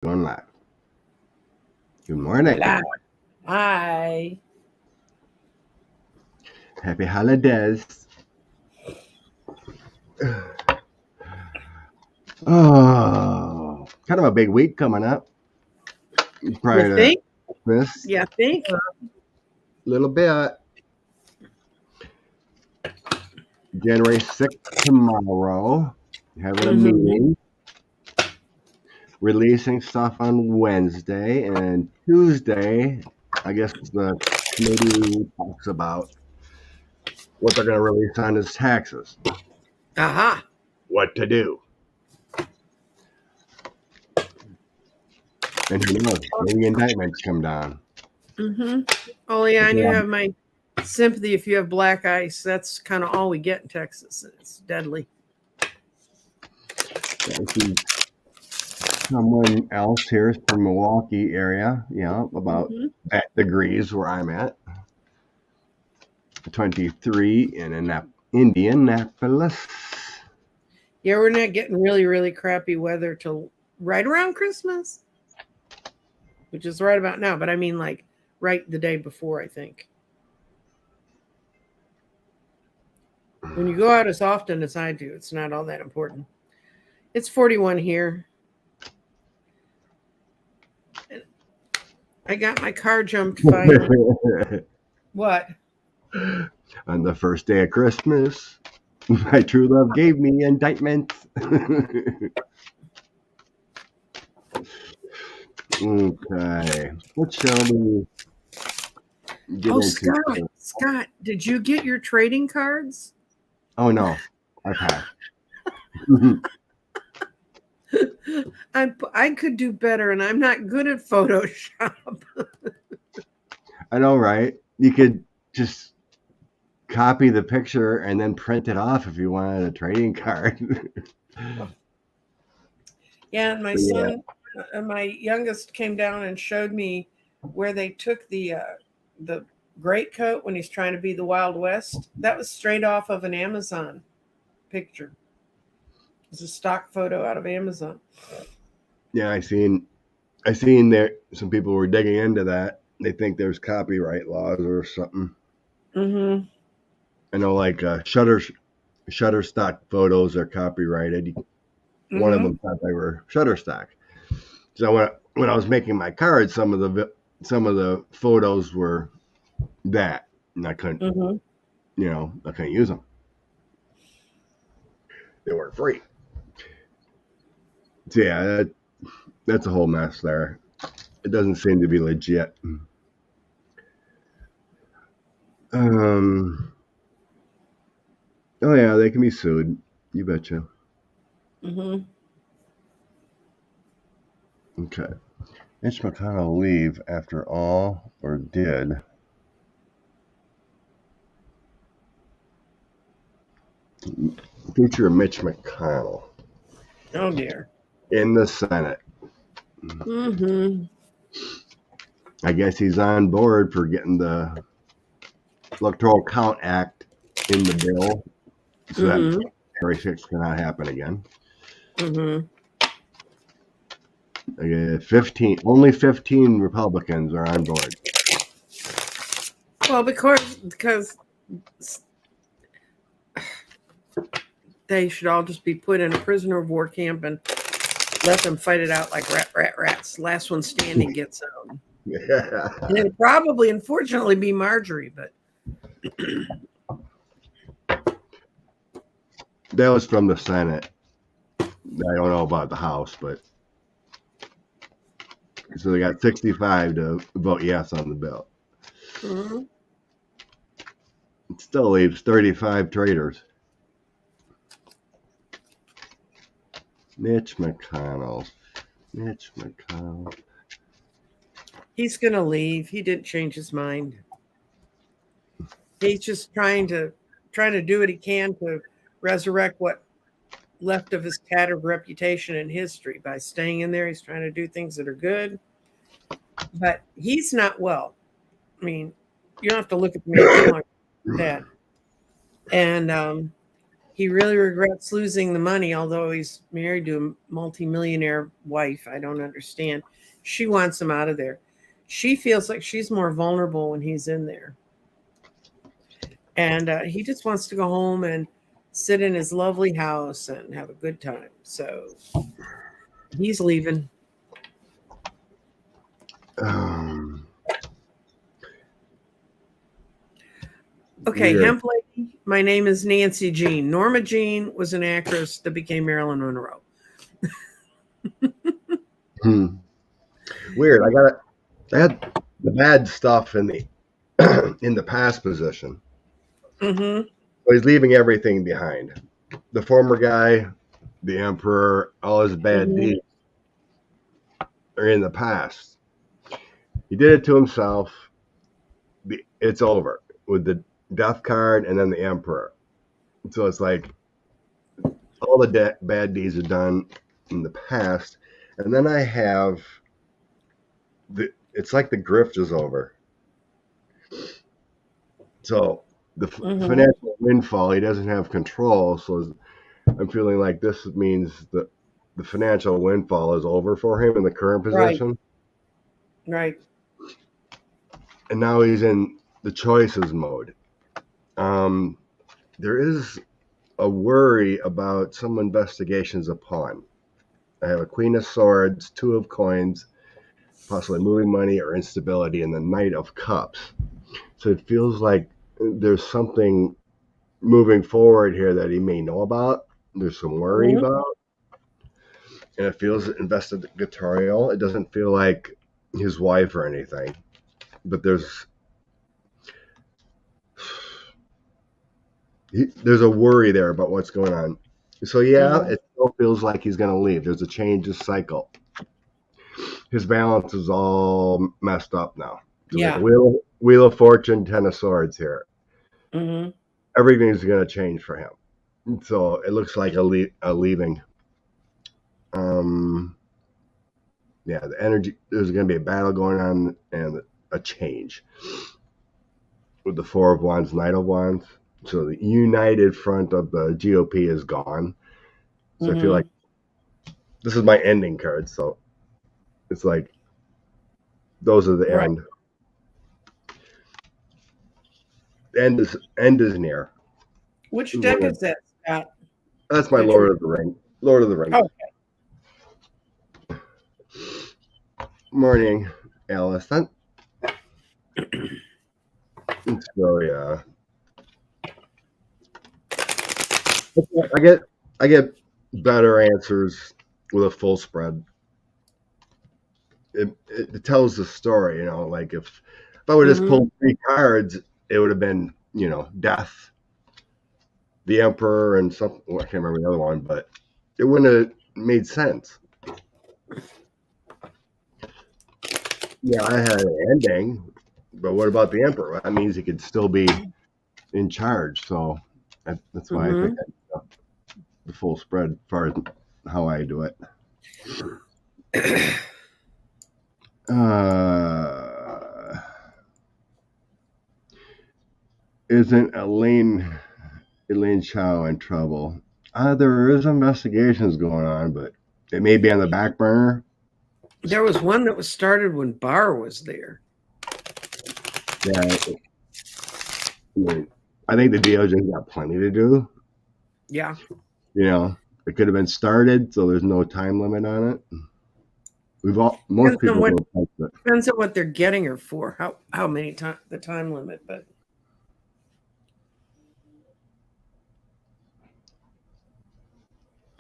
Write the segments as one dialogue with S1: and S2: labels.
S1: Going live. Good morning.
S2: Hola. Hi.
S1: Happy holidays. Oh, kind of a big week coming up.
S2: You
S1: Prior to
S2: think?
S1: Christmas,
S2: Yeah, think.
S1: a little bit. January 6th tomorrow. Having a
S2: Mm-hmm.
S1: meeting. Releasing stuff on Wednesday and Tuesday. I guess the committee talks about what they're going to release on his taxes.
S2: Aha.
S1: What to do. And who knows? Maybe indictments come down.
S2: Mm-hmm. Oh, yeah, and you have my sympathy if you have black ice. That's kind of all we get in Texas. It's deadly.
S1: Someone else here is from Milwaukee area, about
S2: Mm-hmm.
S1: at degrees where I'm at. 23 in Indianapolis.
S2: Yeah, we're not getting really, really crappy weather till right around Christmas, which is right about now. But I mean, like, right the day before, I think. When you go out as often as I do, it's not all that important. It's 41 here. I got my car jumped finally. What?
S1: On the first day of Christmas, my true love gave me indictment. Okay. What shall we get
S2: Oh,
S1: into?
S2: Scott, did you get your trading cards?
S1: Oh, no. I passed.
S2: I could do better, and I'm not good at Photoshop.
S1: I know, right? You could just copy the picture and then print it off if you wanted a trading card.
S2: Yeah, and my
S1: Yeah.
S2: son, my youngest, came down and showed me where they took the great coat when he's trying to be the Wild West. That was straight off of an Amazon picture. It's a stock photo out of Amazon.
S1: Yeah, I seen there some people were digging into that. They think there's copyright laws or something.
S2: Mm-hmm.
S1: I know, like Shutterstock photos are copyrighted. One of
S2: Mm-hmm.
S1: them thought they were Shutterstock. So when I was making my cards, some of the photos were that, and I couldn't,
S2: Mm-hmm.
S1: I couldn't use them. They weren't free. So yeah, that's a whole mess there. It doesn't seem to be legit. Um. Oh yeah, they can be sued. You betcha.
S2: Mm-hmm.
S1: Okay. Mitch McConnell leave after all, or did? Future Mitch McConnell
S2: Oh dear.
S1: in the Senate.
S2: Mm-hmm.
S1: I guess he's on board for getting the Electoral Count Act in the bill, so that
S2: Mm-hmm.
S1: January 6th cannot happen again.
S2: Mm-hmm.
S1: only 15 Republicans are on board.
S2: Well, because they should all just be put in a prisoner of war camp and let them fight it out like rats. Last one standing gets out. And it'll probably, unfortunately, be Marjorie, but
S1: That was from the Senate. I don't know about the House, but so they got 65 to vote yes on the bill.
S2: mm-hmm.
S1: It still leaves 35 traitors. Mitch McConnell.
S2: He's going to leave. He didn't change his mind. He's just trying to do what he can to resurrect what left of his tattered reputation and history by staying in there. He's trying to do things that are good, but he's not well. I mean, you don't have to look at me too long, Dad. And he really regrets losing the money, although he's married to a multimillionaire wife. I don't understand. She wants him out of there. She feels like she's more vulnerable when he's in there. And he just wants to go home and sit in his lovely house and have a good time. So he's leaving. Okay,
S1: Weird.
S2: Hemp Lady. My name is Nancy Jean. Norma Jean was an actress that became Marilyn Monroe.
S1: Weird. I had the bad stuff in the in the past position.
S2: Mm-hmm.
S1: So he's leaving everything behind. The former guy, the emperor, all his bad deeds are in the past. He did it to himself. It's over with the death card and then the emperor. So it's like all the bad deeds are done in the past, and then I have it's like the grift is over. So the financial windfall, he doesn't have control. So I'm feeling like this means that the financial windfall is over for him in the current position.
S2: Right.
S1: And now he's in the choices mode. There is a worry about some investigations upon. I have a Queen of Swords, Two of Coins, possibly moving money or instability, and the Knight of Cups. So it feels like there's something moving forward here that he may know about. There's some worry about. And it feels investigatorial. It doesn't feel like his wife or anything. But there's a worry there about what's going on. So yeah, it still feels like he's going to leave. There's a change of cycle. His balance is all messed up now.
S2: Yeah.
S1: Like Wheel of Fortune, Ten of Swords here.
S2: Mm-hmm.
S1: Everything's going to change for him. So it looks like a leaving. Yeah, the energy. There's going to be a battle going on and a change with the Four of Wands, Knight of Wands. So the united front of the GOP is gone. So I feel like this is my ending card. So it's like those are the end. End is near.
S2: Which deck is that, Scott?
S1: That's my Lord of the Ring. Lord of the Ring.
S2: Okay.
S1: Morning, Alice. So yeah. I get better answers with a full spread. It tells the story, you know. Like if I would just pull 3 cards, it would have been, you know, death, the emperor, and something. Well, I can't remember the other one, but it wouldn't have made sense. Yeah, I had an ending, but what about the emperor? That means he could still be in charge. So that's why I think the full spread as far as how I do it. Isn't Elaine Chao in trouble? There is investigations going on, but it may be on the back burner.
S2: There was one that was started when Barr was there.
S1: Yeah, I think the DOJ got plenty to do.
S2: Yeah.
S1: You know, it could have been started, so there's no time limit on it. Most people don't touch it.
S2: Depends on what they're getting her for. How many the time limit, but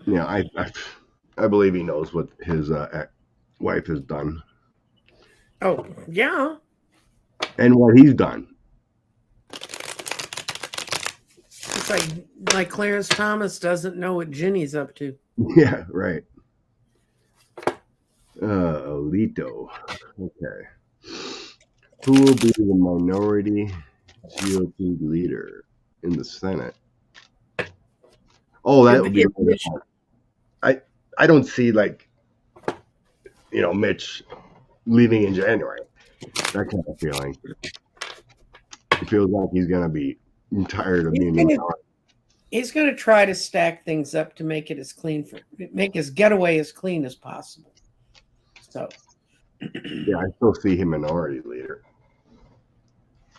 S1: yeah, I believe he knows what his wife has done.
S2: Oh yeah,
S1: and what he's done.
S2: It's like Clarence Thomas doesn't know what Ginny's up to.
S1: Yeah, right. Alito. Okay. Who will be the minority GOP leader in the Senate? Oh, that would be really fun. I don't see, like, you know, Mitch leaving in January. That kind of feeling. It feels like he's going to be tired of being in power.
S2: He's going to try to stack things up to make make his getaway as clean as possible. So,
S1: Yeah, I still see him minority leader.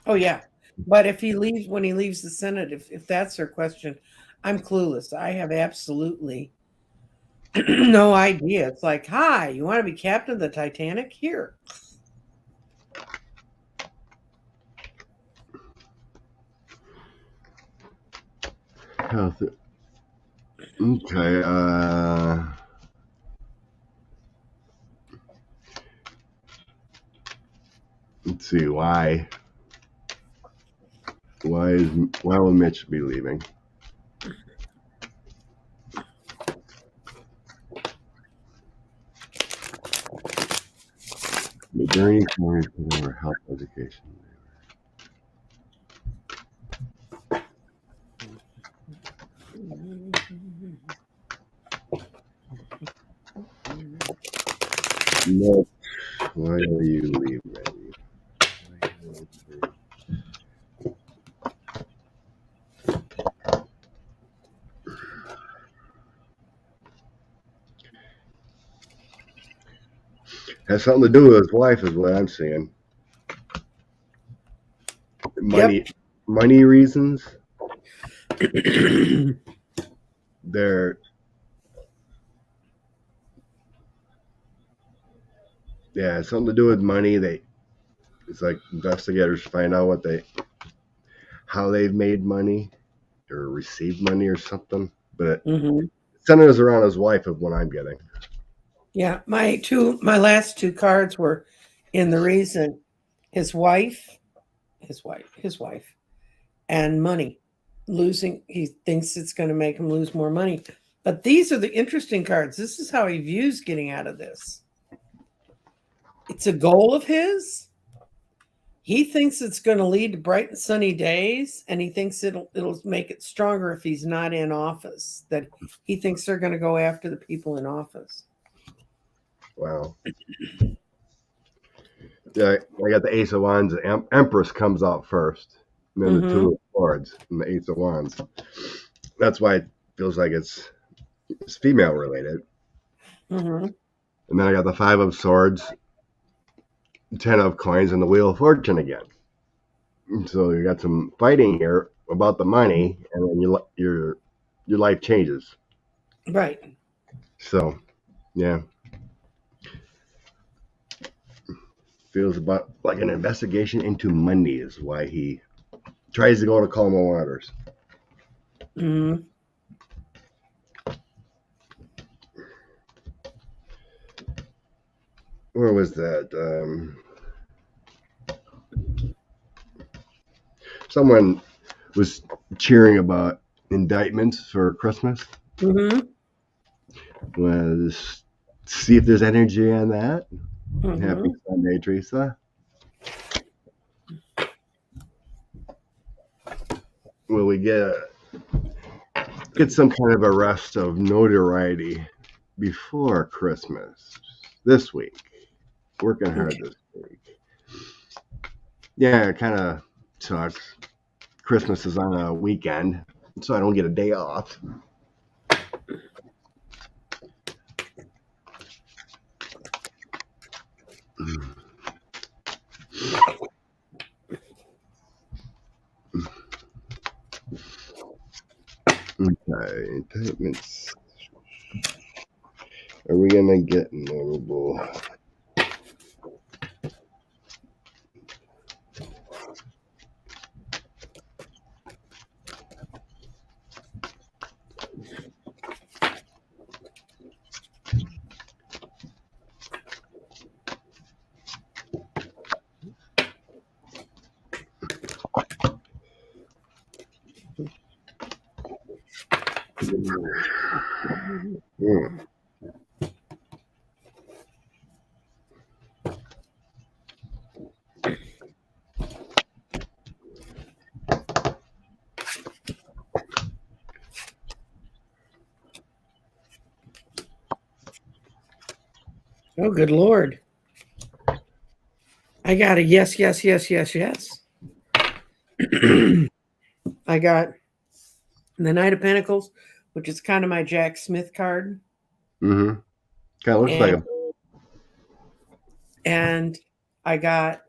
S2: oh yeah, but if he leaves when he leaves the Senate, if that's their question, I'm clueless. I have absolutely no idea. It's like, hi, you want to be captain of the Titanic? Here.
S1: Health. Okay. Let's see why. Why will Mitch be leaving? The Bernie Sanders over health education. No, why are you leaving? Has something to do with his wife, is what I'm seeing. Money reasons. They're yeah, something to do with money. It's like investigators find out how they've made money or received money or something. But it centers around his wife of what I'm getting.
S2: Yeah, my last two cards were in the reason his wife, and money. Losing, he thinks it's going to make him lose more money. But these are the interesting cards. This is how he views getting out of this. It's a goal of his. He thinks it's going to lead to bright and sunny days, and he thinks it'll make it stronger if he's not in office. That he thinks they're going to go after the people in office.
S1: Wow. Yeah, I got the Ace of Wands. The Empress comes out first, and then the Two of Swords and the Ace of Wands. That's why it feels like it's female related. And then I got the Five of Swords, 10 of Coins, and the Wheel of Fortune again. So you got some fighting here about the money, and then your life changes.
S2: Right.
S1: So, yeah. Feels about like an investigation into money is why he tries to go to calmer waters. Where was that? Someone was cheering about indictments for Christmas. Was see if there's energy on that. Happy Sunday, Teresa. Will we get some kind of arrest of notoriety before Christmas this week? Working hard this week. Yeah, it kind of sucks. Christmas is on a weekend, so I don't get a day off. Okay, indictments. Are we gonna get notable?
S2: Oh, good Lord. I got a yes, yes, yes, yes, yes. I got And the Knight of Pentacles, which is kind of my Jack Smith card.
S1: Mm-hmm. Kind of looks like
S2: And,
S1: a.
S2: and I got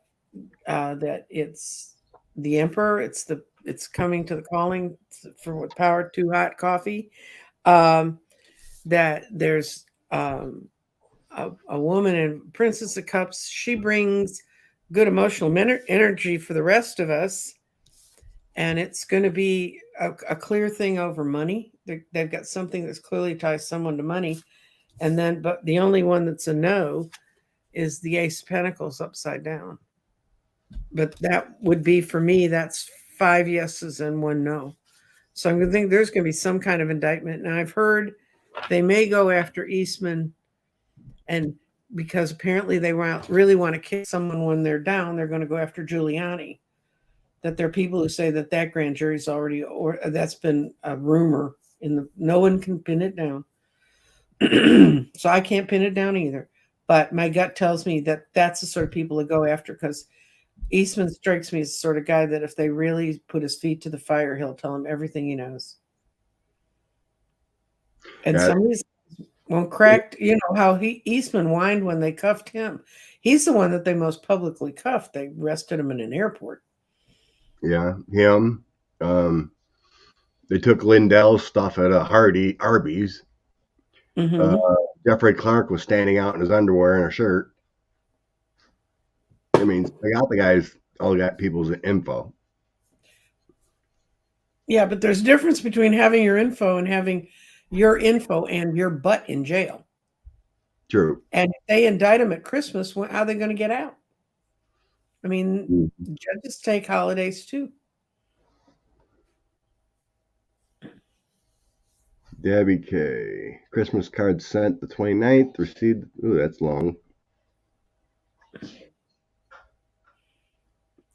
S2: that it's the Emperor. It's coming to the calling for what power too hot coffee. That there's a woman in Princess of Cups. She brings good emotional energy for the rest of us, and it's going to be a clear thing over money. They've got something that's clearly ties someone to money, and then but the only one that's a no is the Ace of Pentacles upside down. But that would be for me. That's 5 yeses and 1 no. So I'm going to think there's going to be some kind of indictment. Now I've heard they may go after Eastman, and because apparently they really want to kick someone when they're down, they're going to go after Giuliani. That there are people who say that grand jury's already, or that's been a rumor no one can pin it down. So I can't pin it down either. But my gut tells me that that's the sort of people to go after, because Eastman strikes me as the sort of guy that if they really put his feet to the fire, he'll tell them everything he knows. And some of these won't crack, how Eastman whined when they cuffed him. He's the one that they most publicly cuffed. They arrested him in an airport.
S1: Yeah, him. They took Lindell's stuff at a Arby's.
S2: Mm-hmm.
S1: Jeffrey Clark was standing out in his underwear and a shirt. I mean, they got the guys, all got people's info.
S2: Yeah, but there's a difference between having your info and having your info and your butt in jail.
S1: True.
S2: And if they indict them at Christmas, how are they going to get out? I mean, judges take holidays too.
S1: Debbie K. Christmas card sent the 29th. Received. Ooh, that's long.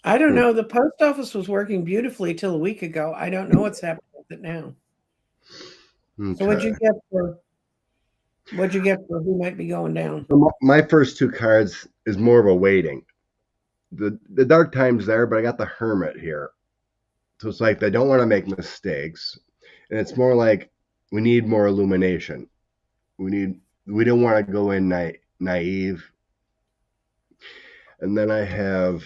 S2: I don't know. The post office was working beautifully till a week ago. I don't know what's happening with it now. Okay. So what'd you get for who might be going down?
S1: My first 2 cards is more of a waiting. The dark time's there, but I got the Hermit here. So it's like they don't want to make mistakes. And it's more like we need more illumination. We don't want to go in naive. And then I have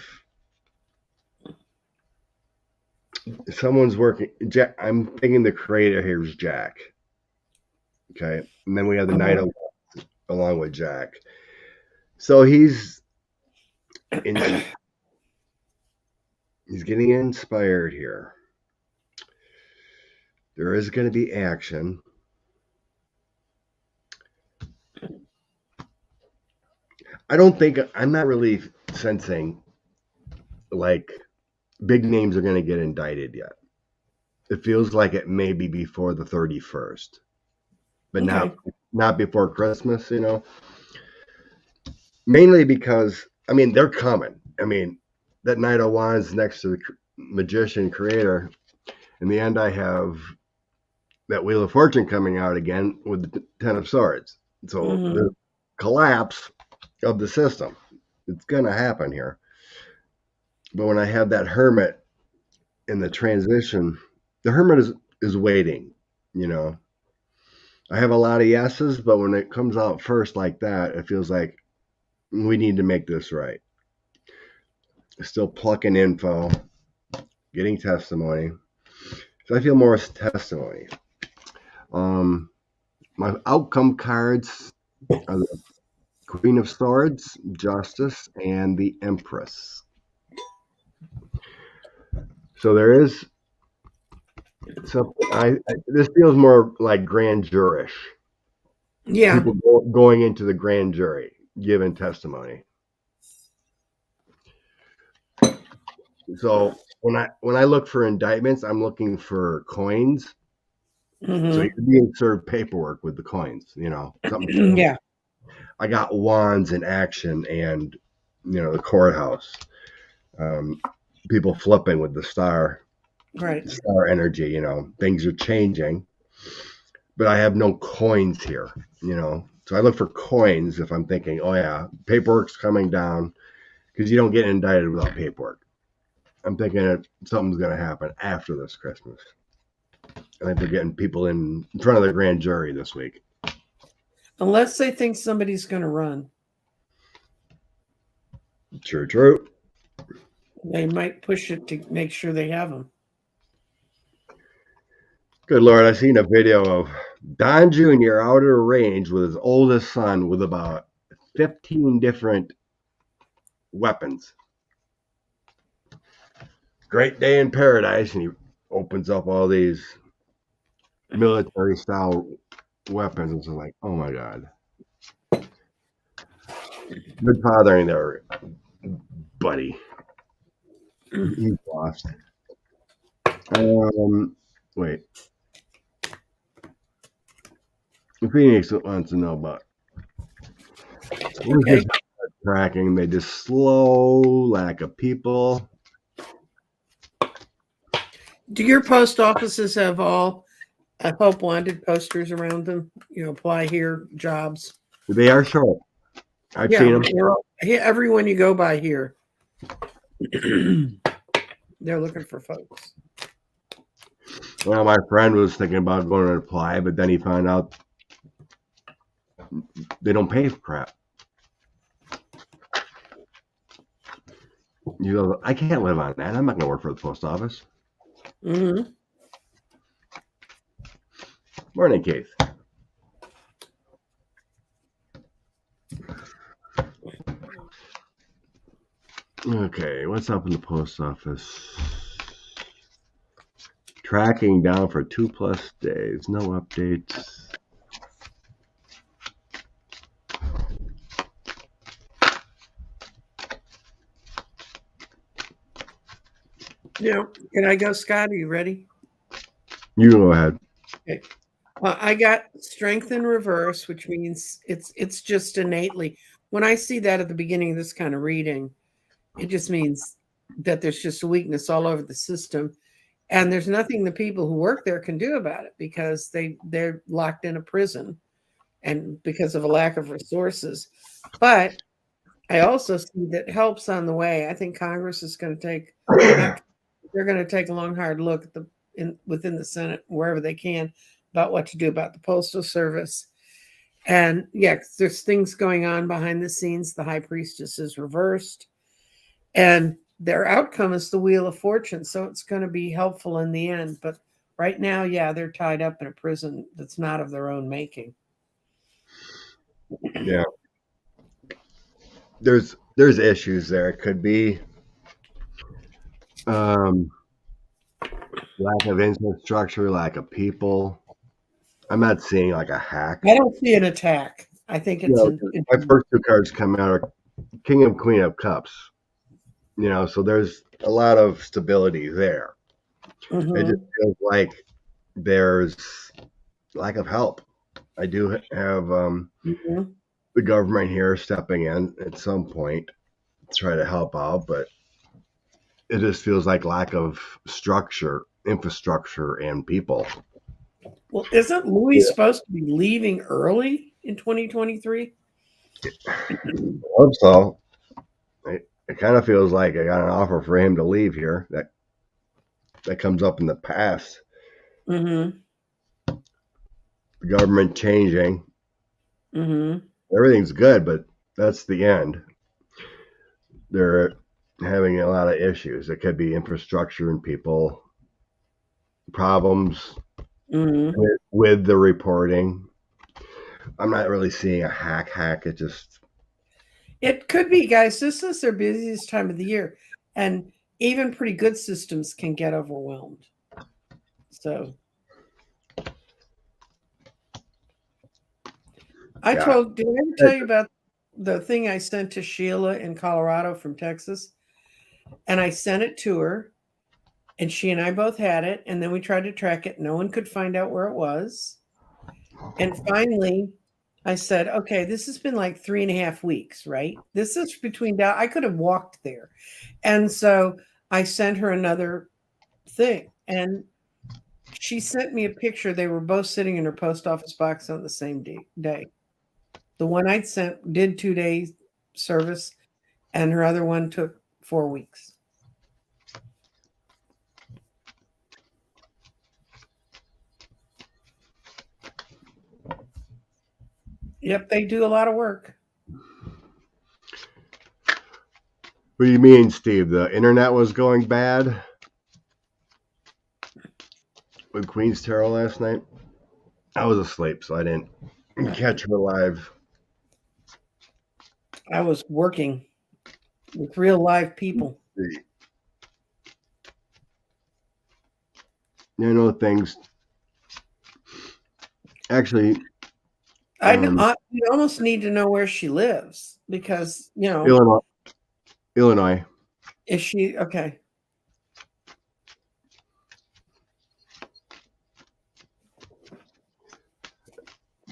S1: someone's working. Jack, I'm thinking the creator here is Jack. Okay. And then we have the Knight of Wands along with Jack. So he's getting inspired here. There is going to be action. I'm not really sensing like big names are going to get indicted yet. It feels like it may be before the 31st, but not before Christmas, Mainly because, I mean, they're coming. I mean, that Knight of Wands next to the Magician creator. In the end, I have that Wheel of Fortune coming out again with the 10 of Swords. So the collapse of the system, it's going to happen here. But when I have that Hermit in the transition, the Hermit is waiting, I have a lot of yeses, but when it comes out first like that, it feels like we need to make this right. Still plucking info, getting testimony. So I feel more testimony. My outcome cards are the Queen of Swords, Justice, and the Empress. So there is something. This feels more like grand jurish.
S2: Yeah.
S1: People going into the grand jury, giving testimony. So when I look for indictments, I'm looking for coins. Mm-hmm. So you're being served paperwork with the coins, something.
S2: Yeah.
S1: I got wands in action and, the courthouse. People flipping with the star.
S2: Right.
S1: Star energy, things are changing. But I have no coins here, So I look for coins if I'm thinking, oh yeah, paperwork's coming down, because you don't get indicted without paperwork. I'm thinking something's going to happen after this Christmas. I think they're getting people in front of the grand jury this week.
S2: Unless they think somebody's going to run,
S1: True.
S2: they might push it to make sure they have them.
S1: Good Lord, I seen a video of Don Jr. out at a range with his oldest son with about 15 different weapons. Great day in paradise, and he opens up all these military style weapons. It's like, oh my God. Good fathering there, buddy. He's lost. Wait. Phoenix wants to know about
S2: Okay.
S1: tracking. They just slow, lack of people.
S2: Do your post offices have all help wanted posters around them? You know, apply here, jobs.
S1: They are short. I've seen them.
S2: Everyone you go by here, they're looking for folks.
S1: Well, my friend was thinking about going to apply, but then he found out they don't pay for crap. You know, I can't live on that. I'm not going to work for the post office.
S2: Mm-hmm.
S1: Morning, Keith. Okay, what's up in the post office? Tracking down for 2+ days. No updates.
S2: Yeah. Can I go, Scott? Are you ready?
S1: You go ahead.
S2: Okay. I got strength in reverse, which means it's just innately. When I see that at the beginning of this kind of reading, it just means that there's just a weakness all over the system. And there's nothing the people who work there can do about it because they're locked in a prison and because of a lack of resources. But I also see that help's on the way. I think Congress is going to take they're going to take a long, hard look at within the Senate, wherever they can, about what to do about the Postal Service. And yeah, there's things going on behind the scenes. The high priestess is reversed, and their outcome is the Wheel of Fortune. So it's going to be helpful in the end. But right now, yeah, they're tied up in a prison that's not of their own making.
S1: Yeah. There's issues there. It could be lack of infrastructure, lack of people. I'm not seeing like a hack.
S2: I don't see an attack. I think it's
S1: my first two cards come out are King and Queen of Cups. You know, so there's a lot of stability there.
S2: Mm-hmm.
S1: It just feels like there's lack of help. I do have the government here stepping in at some point to try to help out, but it just feels like lack of structure, infrastructure, and people.
S2: Well, isn't Louis supposed to be leaving early in 2023?
S1: I hope so. It kind of feels like I got an offer for him to leave here. That comes up in the past.
S2: Mm-hmm.
S1: The government changing.
S2: Mm-hmm.
S1: Everything's good, but that's the end. They're having a lot of issues. It could be infrastructure and people problems with the reporting. I'm not really seeing a hack.
S2: It could be, guys. This is their busiest time of the year, and even pretty good systems can get overwhelmed. So did I ever tell you about the thing I sent to Sheila in Colorado from Texas? And I sent it to her, and she and I both had it, and then we tried to track it. No one could find out where it was. And finally, I said, okay, this has been like 3.5 weeks, right? This is between now. I could have walked there. And so I sent her another thing, and she sent me a picture. They were both sitting in her post office box on the same day. The one I'd sent did 2 days service, and her other one took 4 weeks. Yep, they do a lot of work.
S1: What do you mean, Steve? The internet was going bad with Queen's Tarot last night? I was asleep, so I didn't catch her live.
S2: I was working with real live people.
S1: You know, things. Actually,
S2: You almost need to know where she lives because,
S1: Illinois.
S2: is she okay?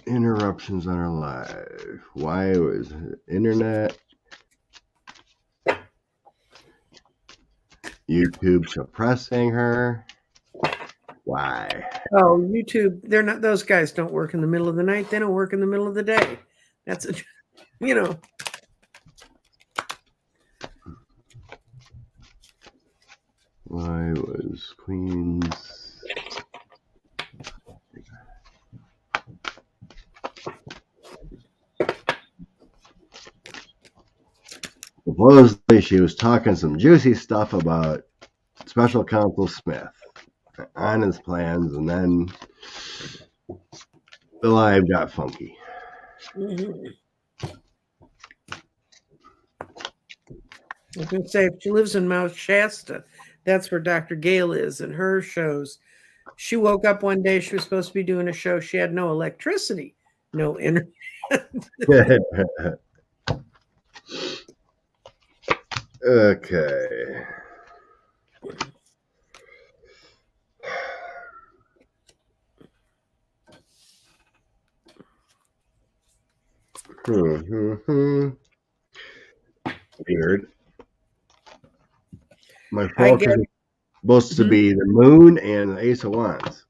S1: Interruptions on her live. Why was internet? YouTube suppressing her. Why?
S2: Oh, YouTube. They're not. Those guys don't work in the middle of the night. They don't work in the middle of the day. That's a,
S1: Why was Queen's? Supposedly, she was talking some juicy stuff about Special Counsel Smith on his plans, and then the live got funky.
S2: Mm-hmm. I was going to say, if she lives in Mount Shasta, that's where Dr. Gale is in her shows. She woke up one day, she was supposed to be doing a show. She had no electricity, no internet.
S1: Okay. Weird. My focus is supposed to be the Moon and the Ace of Wands.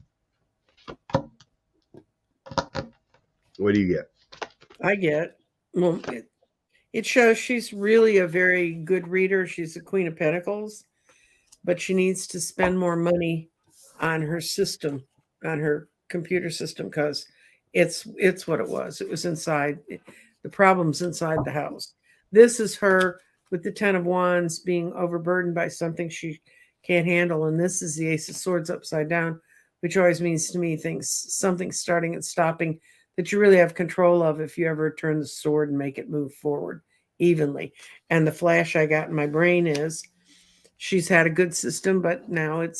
S1: What do you get?
S2: I get. Well, it shows she's really a very good reader. She's the Queen of Pentacles, but she needs to spend more money on her system, on her computer system, because it's what it was. It was inside the problems inside the house. This is her with the Ten of Wands being overburdened by something she can't handle, and this is the Ace of Swords upside down, which always means to me something starting and stopping that you really have control of if you ever turn the sword and make it move forward evenly. And the flash I got in my brain is she's had a good system, but now it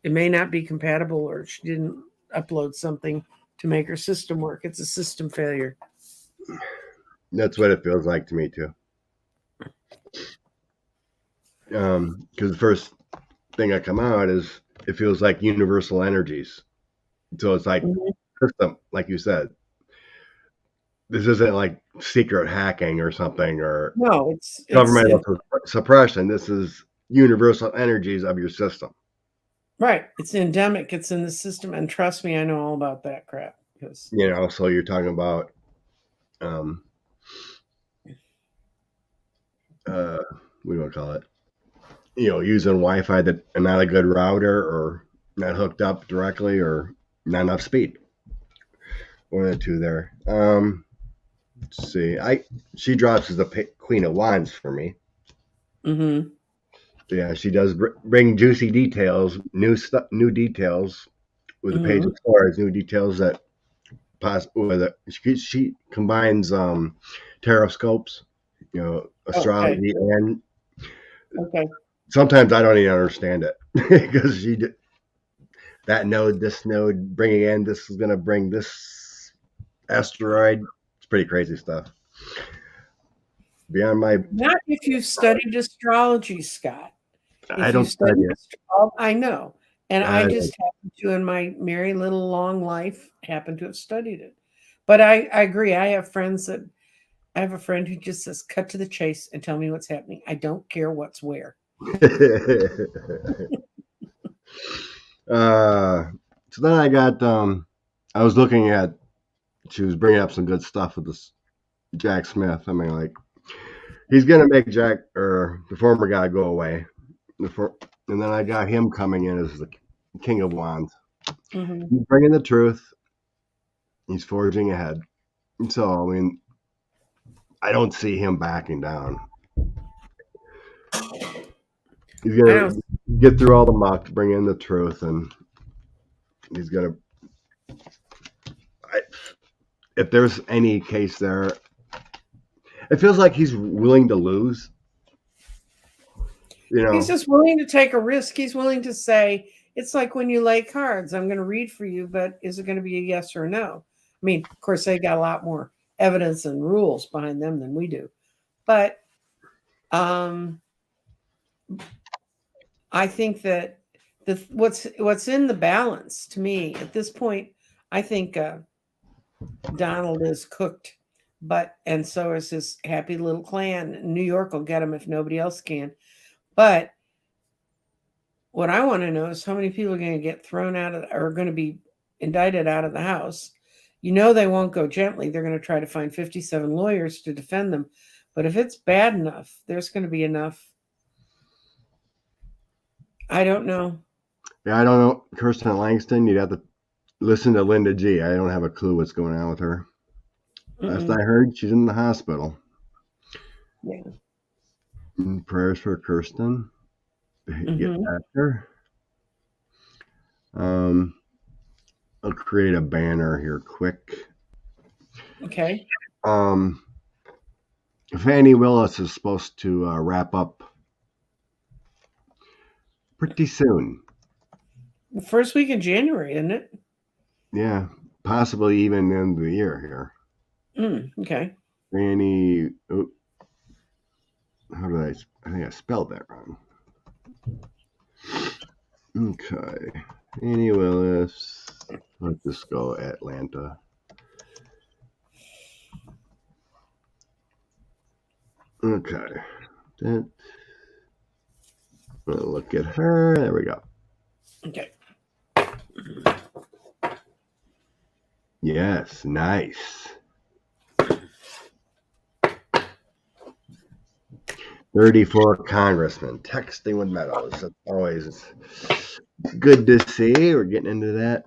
S2: may not be compatible, or she didn't upload something to make her system work. It's a system failure.
S1: That's what it feels like to me too. Because the first thing that come out is it feels like universal energies. So it's like system, like you said. This isn't like secret hacking or something, or
S2: no, it's
S1: governmental suppression. This is universal energies of your system.
S2: Right. It's endemic. It's in the system. And trust me, I know all about that crap. Because
S1: so you're talking about what do you want to call it? Using Wi-Fi that not a good router, or not hooked up directly, or not enough speed. One of the two there. Let's see. She drops as the Queen of Wands for me.
S2: Mm-hmm.
S1: Yeah, she does bring juicy details, new details with the Page of Swords, new details that she combines tarot scopes, astrology, and sometimes I don't even understand it because that node, this node, bringing in this is going to bring this asteroid. It's pretty crazy stuff. Beyond my
S2: not if you've studied astrology, Scott.
S1: I don't study it.
S2: I know, and I just happen to, in my merry little long life, happen to have studied it. But I agree. I have a friend who just says, "Cut to the chase and tell me what's happening. I don't care what's where."
S1: So then I got I was looking at, she was bringing up some good stuff with this Jack Smith. I mean, like, he's gonna make Jack, or the former guy, go away. And then I got him coming in as the King of Wands. He's bringing the truth. He's forging ahead. So, I mean, I don't see him backing down. He's
S2: I
S1: gonna
S2: don't.
S1: get through all the muck, bring in the truth, and he's gonna. If there's any case there, it feels like he's willing to lose. You
S2: He's
S1: know,
S2: just willing to take a risk. He's willing to say, it's like when you lay cards, I'm going to read for you, but is it going to be a yes or a no? I mean, of course, they got a lot more evidence and rules behind them than we do. But I think that what's in the balance to me at this point, I think Donald is cooked, and so is his happy little clan. New York will get him if nobody else can. But what I want to know is how many people are going to get thrown out of, or are going to be indicted out of the House. You know, they won't go gently. They're going to try to find 57 lawyers to defend them. But if it's bad enough, there's going to be enough. I don't know.
S1: yeah, I don't know. Kirsten Langston, you'd have to listen to Linda G. I don't have a clue what's going on with her. Last I heard, she's in the hospital.
S2: Yeah.
S1: And prayers for Kirsten to get better. I'll create a banner here quick.
S2: Okay.
S1: Fannie Willis is supposed to wrap up pretty soon.
S2: The first week in January, isn't it?
S1: Yeah, possibly even end of the year here.
S2: Okay.
S1: Fannie, how did I think I spelled that wrong. Okay. Fannie Willis. Let's just go Atlanta. Okay. Look at her. There we go.
S2: Okay.
S1: Yes, nice. 34 congressmen texting with Meadows. That's always good to see. We're getting into that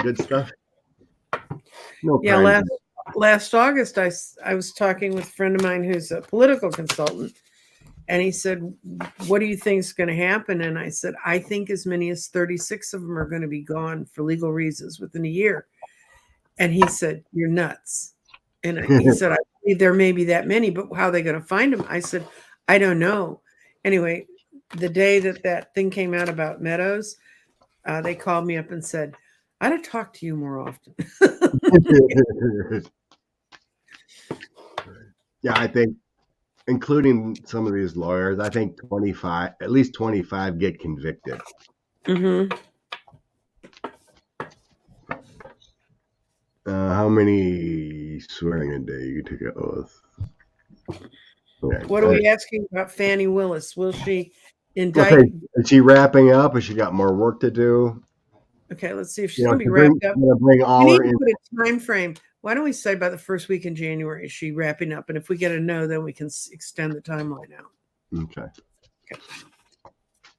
S1: good stuff.
S2: No, yeah, last August, I was talking with a friend of mine who's a political consultant, and he said, "What do you think is going to happen?" And I said, "I think as many as 36 of them are going to be gone for legal reasons within a year." And he said, "You're nuts." And he said, "I believe there may be that many, but how are they going to find them?" I said, "I don't know." Anyway, the day that thing came out about Meadows, they called me up and said, "I'd have talked to you more often."
S1: Yeah, I think, including some of these lawyers, I think 25, at least 25 get convicted. How many swearing a day you take an oath?
S2: Okay. What are we asking about Fannie Willis? Will she indict?
S1: Is she wrapping up? Has she got more work to do?
S2: Okay, let's see if she's going to be wrapped up. We need to put a time frame. Why don't we say by the first week in January is she wrapping up? And if we get a no, then we can extend the timeline out.
S1: Okay.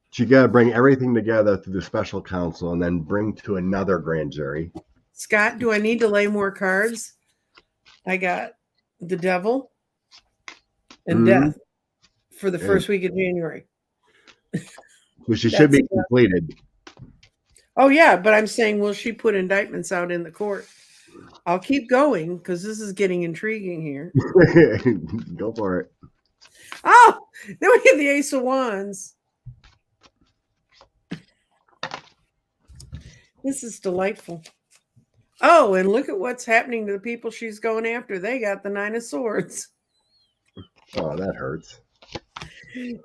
S1: She got to bring everything together through the special counsel and then bring to another grand jury.
S2: Scott, do I need to lay more cards? I got the devil and death for the first week of January.
S1: Well, she should be completed.
S2: Oh, yeah, but I'm saying, will she put indictments out in the court? I'll keep going because this is getting intriguing here.
S1: Go for it.
S2: Oh, then we get the Ace of Wands. This is delightful. Oh, and look at what's happening to the people she's going after. They got the Nine of Swords.
S1: Oh, that hurts.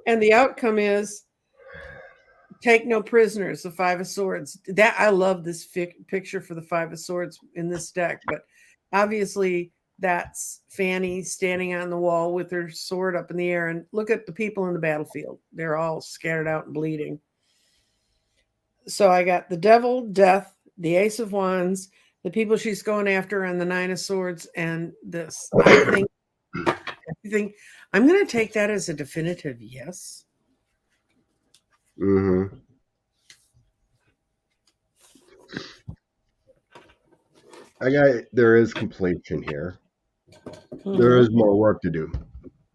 S2: And the outcome is take no prisoners, the Five of Swords. That I love this picture for the Five of Swords in this deck, but obviously that's Fannie standing on the wall with her sword up in the air. And look at the people in the battlefield. They're all scattered out and bleeding. So I got the devil, death, the Ace of Wands, the people she's going after, and the Nine of Swords, and this. I think I'm going to take that as a definitive yes.
S1: There is completion here. There is more work to do.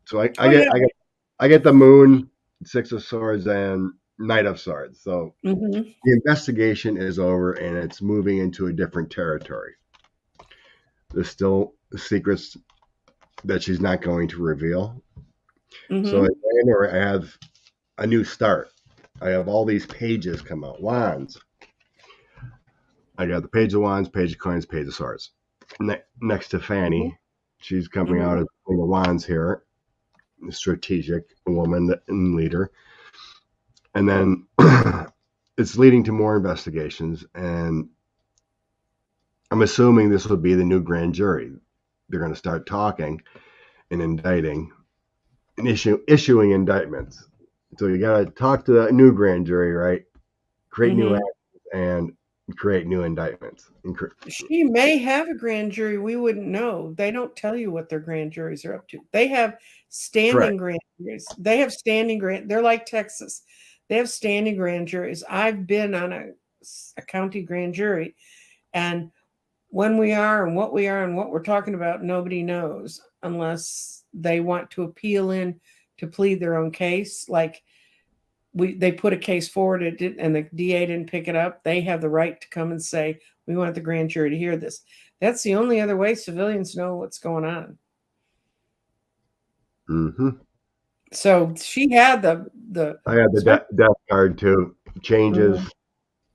S1: So I
S2: Oh,
S1: get
S2: yeah.
S1: I get the Moon, Six of Swords, and Knight of Swords. So
S2: Mm-hmm.
S1: the investigation is over and it's moving into a different territory. There's still secrets that she's not going to reveal. So
S2: Mm-hmm.
S1: at January, I have a new start. I have all these pages come out. Wands. I got the Page of Wands, Page of Coins, Page of Swords. Next to Fanny, she's coming
S2: Mm-hmm.
S1: out as Queen of Wands here, a strategic woman and leader. And then it's leading to more investigations. And I'm assuming this would be the new grand jury. They're going to start talking and indicting and issuing indictments. So you got to talk to the new grand jury, right? Create new
S2: Mm-hmm.
S1: actions and create new indictments.
S2: She may have a grand jury. We wouldn't know. They don't tell you what their grand juries are up to. They have
S1: Correct.
S2: standing grand juries. They have standing grand. They're like Texas. They have standing grand juries. I've been on a county grand jury, and when we are and what we are and what we're talking about, nobody knows unless they want to appeal in to plead their own case. Like they put a case forward, it did, and the DA didn't pick it up. They have the right to come and say, we want the grand jury to hear this. That's the only other way civilians know what's going on.
S1: Mm-hmm.
S2: So she had the
S1: I had the death card too. Changes.
S2: Mhm.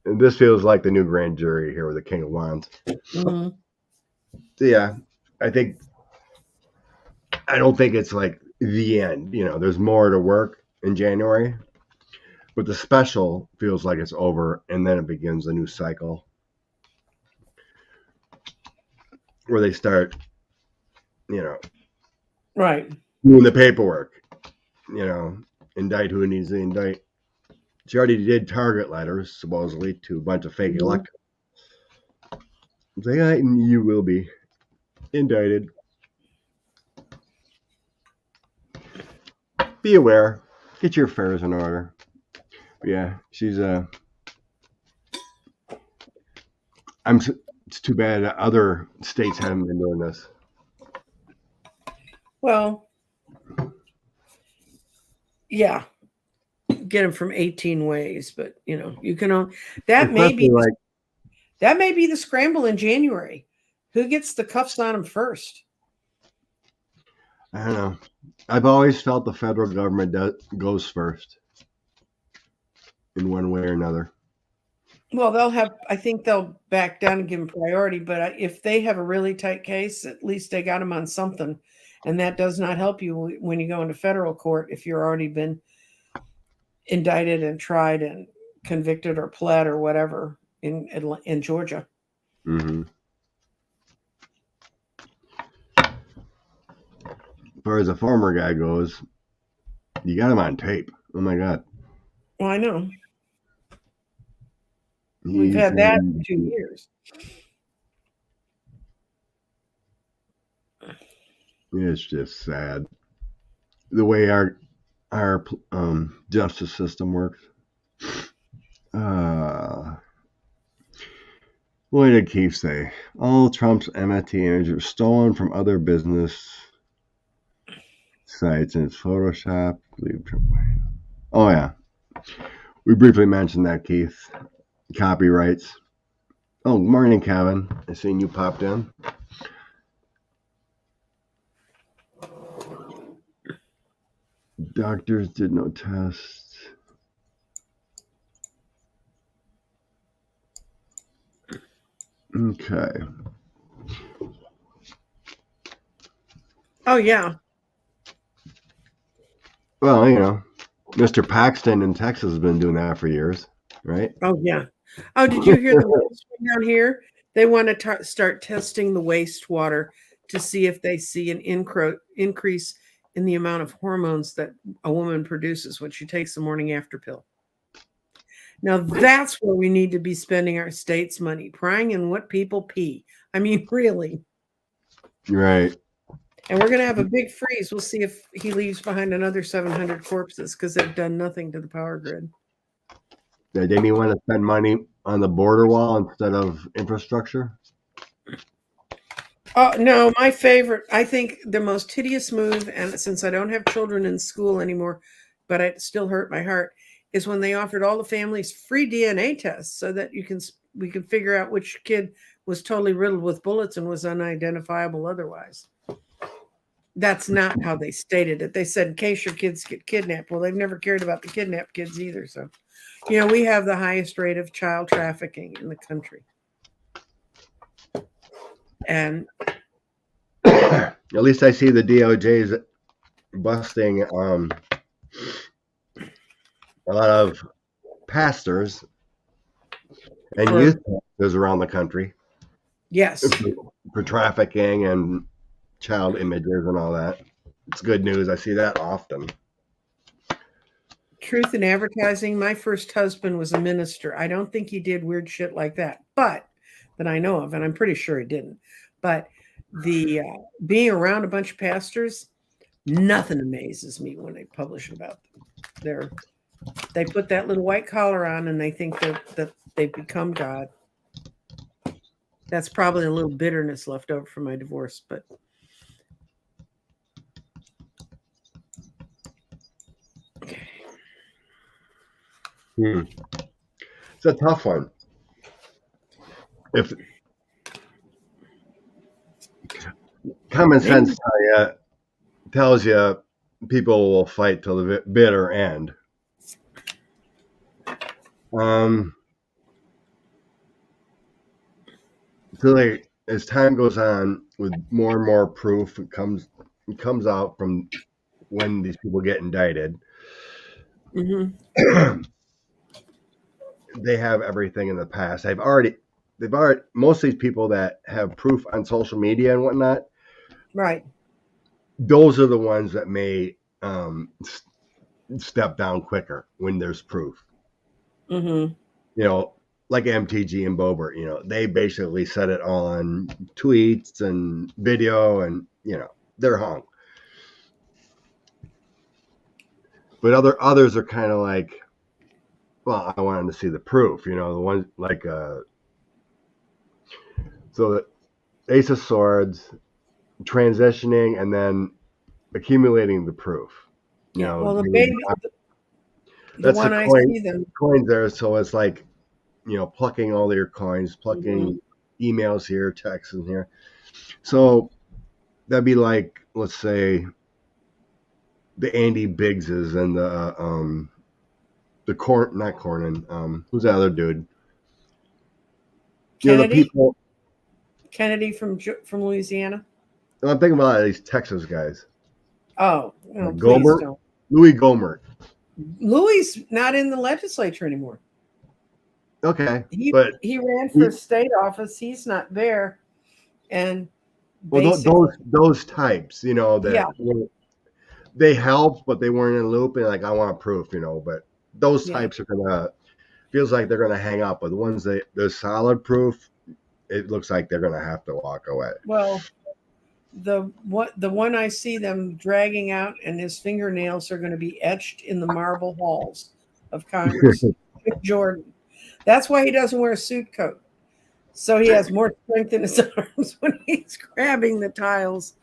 S1: And this feels like the new grand jury here with the King of Wands.
S2: Mhm.
S1: So yeah, I don't think it's like the end. You know, there's more to work in January, but the special feels like it's over, and then it begins a new cycle where they start, you know,
S2: Right.
S1: doing the paperwork. You know, indict who needs to indict. She already did target letters, supposedly, to a bunch of fake electors. Say, you will be indicted. Be aware. Get your affairs in order. But yeah, she's It's too bad that other states haven't been doing this.
S2: Well, yeah, get them from 18 ways, but you can that may
S1: Especially
S2: be
S1: like
S2: that may be the scramble in January. Who gets the cuffs on them first?
S1: I don't know. I've always felt the federal government goes first in one way or another.
S2: Well, I think they'll back down and give them priority, but if they have a really tight case, at least they got them on something. And that does not help you when you go into federal court if you're already been indicted and tried and convicted or pled or whatever in Georgia.
S1: Mm-hmm. As far as a former guy goes, you got him on tape. Oh my God.
S2: Well, I know. We've had that for 2 years.
S1: It's just sad the way our justice system works. What did Keith say? All Trump's NFT images are stolen from other business sites and it's Photoshop. Oh yeah, we briefly mentioned that, Keith. Copyrights. Oh, good morning, Kevin. I seen you popped in. Doctors did no tests. Okay.
S2: Oh, yeah.
S1: Well, Mr. Paxton in Texas has been doing that for years, right?
S2: Oh, yeah. Oh, did you hear the down here? They want to start testing the wastewater to see if they see an increase in the amount of hormones that a woman produces when she takes the morning after pill. Now, that's where we need to be spending our state's money, prying in what people pee. I mean, really.
S1: Right.
S2: And we're going to have a big freeze. We'll see if he leaves behind another 700 corpses because they've done nothing to the power grid.
S1: Didn't he want to spend money on the border wall instead of infrastructure?
S2: Oh no, my favorite. I think the most hideous move, and since I don't have children in school anymore, but it still hurt my heart, is when they offered all the families free DNA tests so that we can figure out which kid was totally riddled with bullets and was unidentifiable otherwise. That's not how they stated it. They said in case your kids get kidnapped. Well, they've never cared about the kidnapped kids either. So, we have the highest rate of child trafficking in the country, and
S1: At least I see the DOJ's busting a lot of pastors and youth pastors around the country.
S2: Yes.
S1: For trafficking and child images and all that. It's good news. I see that often.
S2: Truth in advertising. My first husband was a minister. I don't think he did weird shit like that, but that I know of, and I'm pretty sure he didn't. But the being around a bunch of pastors, nothing amazes me when they publish about them. They put that little white collar on and they think that they've become God. That's probably a little bitterness left over from my divorce, but
S1: It's a tough one. If common sense tells you people will fight till the bitter end. So as time goes on, with more and more proof, it comes out from when these people get indicted.
S2: Mm-hmm.
S1: They have everything in the past. They've already most of these people that have proof on social media and whatnot.
S2: Right.
S1: Those are the ones that may step down quicker when there's proof.
S2: Mm-hmm.
S1: Like MTG and Boebert, they basically set it on tweets and video and, they're hung. But others are kind of like, well, I wanted to see the proof, the ones like, so the Ace of Swords, transitioning and then accumulating the proof.
S2: Well, the baby,
S1: that's
S2: one
S1: the
S2: I
S1: coin,
S2: see them.
S1: Coins there. So it's like, plucking all your coins, plucking emails here, texts in here. So that'd be like, let's say, the Andy Biggses and the not Cornyn. Who's the other dude?
S2: Kennedy?
S1: The people.
S2: Kennedy from Louisiana.
S1: I'm thinking about these Texas guys.
S2: Oh, no,
S1: Gohmert.
S2: Don't.
S1: Louis Gohmert.
S2: Louis not in the legislature anymore.
S1: Okay,
S2: but he ran for state office. He's not there, and
S1: those types, that they helped, but they weren't in the loop, and like I want proof, But those types are feels like they're gonna hang up. But the ones there's solid proof, it looks like they're gonna have to walk away.
S2: Well, the one I see them dragging out, and his fingernails are going to be etched in the marble halls of Congress. Jordan. That's why he doesn't wear a suit coat. So he has more strength in his arms when he's grabbing the tiles.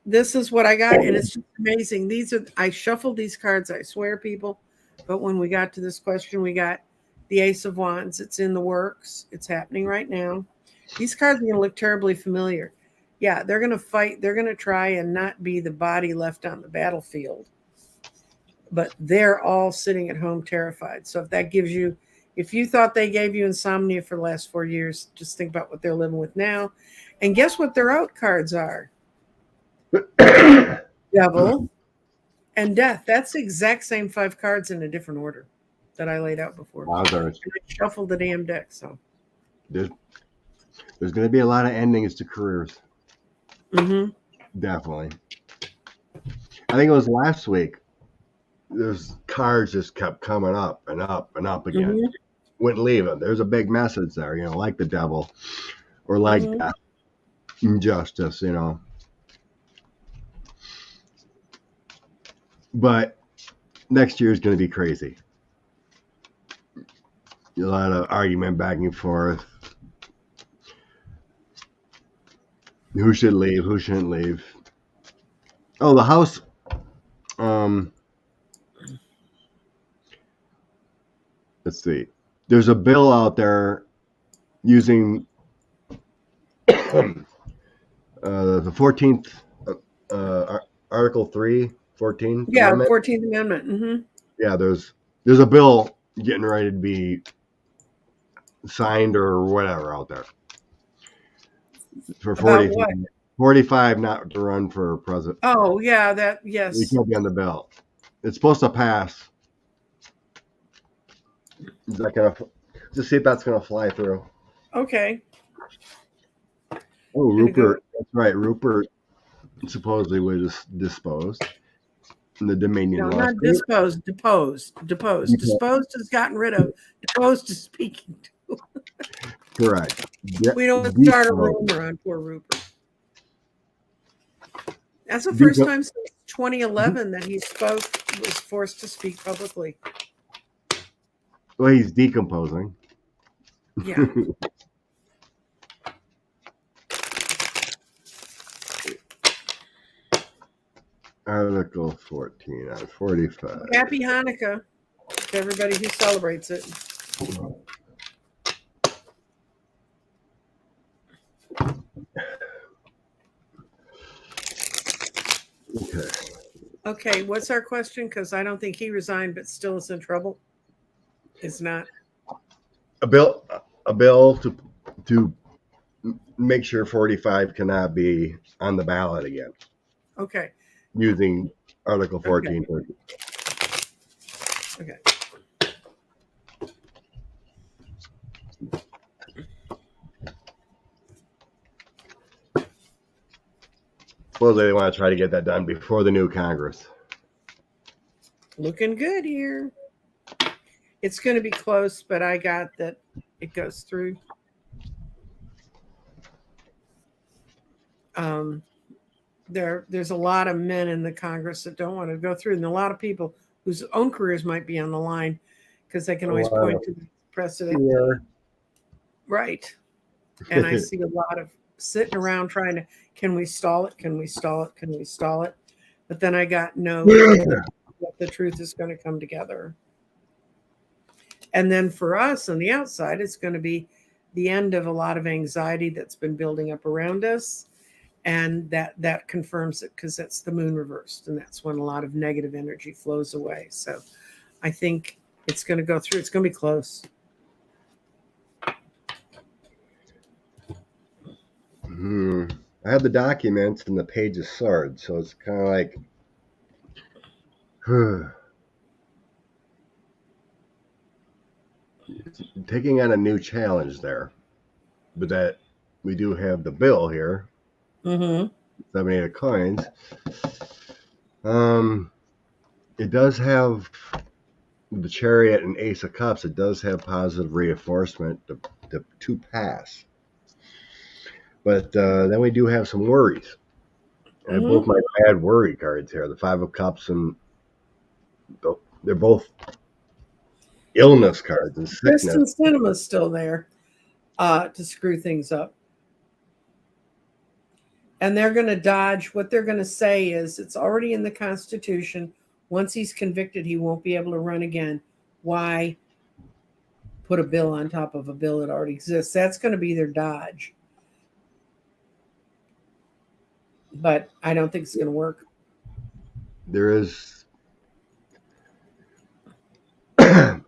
S2: This is what I got, and it's just amazing. I shuffled these cards, I swear, people. But when we got to this question, we got the Ace of Wands. It's in the works. It's happening right now. These cards are going to look terribly familiar. Yeah, they're going to fight. They're going to try and not be the body left on the battlefield. But they're all sitting at home terrified. So if that gives you, if you thought they gave you insomnia for the last 4 years, just think about what they're living with now. And guess what their out cards are? Devil and Death. That's the exact same 5 cards in a different order that I laid out before.
S1: Wow,
S2: I shuffled the damn deck. So
S1: there's going to be a lot of endings to careers.
S2: Mm-hmm.
S1: Definitely. I think it was last week. Those cards just kept coming up and up and up again.
S2: Mm-hmm.
S1: Wouldn't leave them. There's a big message there, like the Devil or like Death, Injustice, But next year is going to be crazy. A lot of argument back and forth. Who should leave? Who shouldn't leave? Oh, the House. Let's see. There's a bill out there using the 14th Article 3, 14th
S2: Yeah,
S1: Amendment.
S2: 14th Amendment. Mm-hmm.
S1: Yeah, there's a bill getting ready to be signed or whatever out there for
S2: About what?
S1: 45 not to run for president.
S2: Oh, yeah, that,
S1: We
S2: yes.
S1: can't be on the bill. It's supposed to pass. Is that gonna? Just see if that's gonna fly through.
S2: Okay.
S1: Oh,
S2: Gonna go-
S1: Rupert. That's right. Rupert supposedly was disposed in the Dominion
S2: No,
S1: lawsuit.
S2: not disposed, deposed. Disposed is gotten rid of. Deposed is speaking to.
S1: Correct.
S2: We don't start a rumor on poor Rupert. That's the first time since 2011 that he was forced to speak publicly.
S1: Well, he's decomposing.
S2: Yeah.
S1: Article 14 on 45.
S2: Happy Hanukkah to everybody who celebrates it.
S1: Okay.
S2: Okay, what's our question? Because I don't think he resigned, but still is in trouble. It's not.
S1: A bill to make sure 45 cannot be on the ballot again
S2: Okay.
S1: using Article 14.
S2: Okay.
S1: Supposedly they want to try to get that done before the new Congress.
S2: Looking good here. It's going to be close, but I got that it goes through. There's a lot of men in the Congress that don't want to go through, and a lot of people whose own careers might be on the line because they can always point to the precedent.
S1: Yeah.
S2: Right. And I see a lot of sitting around trying to, can we stall it? Can we stall it? Can we stall it? But then I got no that the truth is going to come together. And then for us on the outside, it's going to be the end of a lot of anxiety that's been building up around us. And that confirms it because that's the moon reversed. And that's when a lot of negative energy flows away. So I think it's going to go through. It's going to be close.
S1: I have the documents and the Page of Swords, so it's kind of like taking on a new challenge there. But that we do have the bill here. 7, 8 of coins. It does have the Chariot and Ace of Cups. It does have positive reinforcement to pass. But then we do have some worries. I have both my bad worry cards here. The 5 of Cups and they're both illness cards and sickness.
S2: Kristen Sinema's still there to screw things up. And they're going to dodge. What they're going to say is it's already in the Constitution. Once he's convicted, he won't be able to run again. Why put a bill on top of a bill that already exists? That's going to be their dodge. But I don't think it's going to work.
S1: There is. I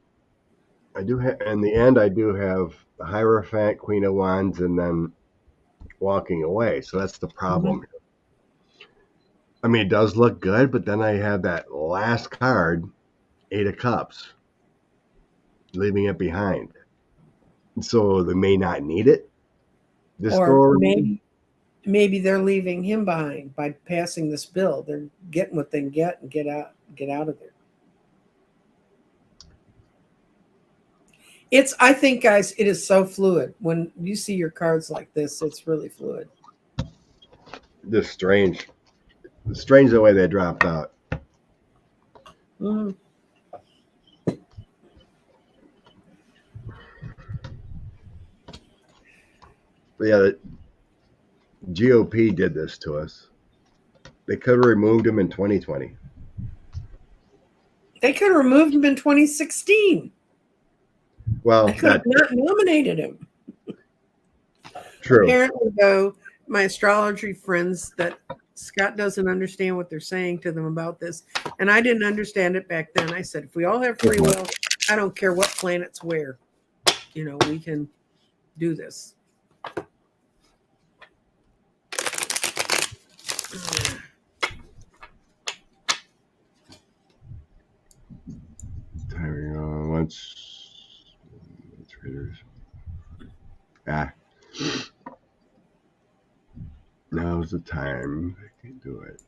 S1: do have, in the end, I do have the Hierophant, Queen of Wands, and then walking away. So that's the problem here. I mean, it does look good, but then I have that last card, 8 of Cups, leaving it behind. So they may not need it.
S2: Or maybe they're leaving him behind by passing this bill. They're getting what they can get and get out of there. I think, guys, it is so fluid. When you see your cards like this, it's really fluid.
S1: Just strange. It's strange the way they dropped out.
S2: But
S1: yeah, GOP did this to us. They could have removed him in 2020.
S2: They could have removed him in 2016.
S1: Well,
S2: They could have not nominated him.
S1: True.
S2: Apparently, though, my astrology friends that Scott doesn't understand what they're saying to them about this. And I didn't understand it back then. I said, if we all have free will, I don't care what planet's where. We can do this.
S1: Traders. Now's the time they can do it.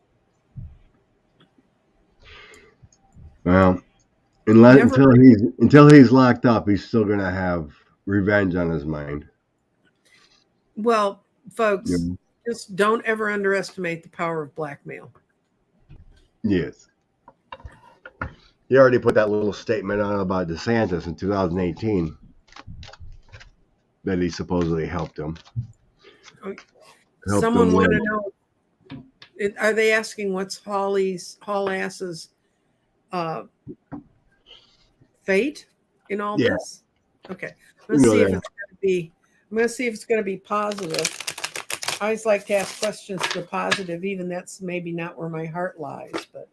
S1: Well, until he's locked up, he's still gonna have revenge on his mind.
S2: Well, folks, just don't ever underestimate the power of blackmail.
S1: Yes. He already put that little statement on about DeSantis in 2018 that he supposedly helped him.
S2: Someone want to know, are they asking what's Haul Ass's fate in all this? Okay. Let's see if it's going to be. I'm going to see if it's going to be positive. I always like to ask questions for positive, even that's maybe not where my heart lies, but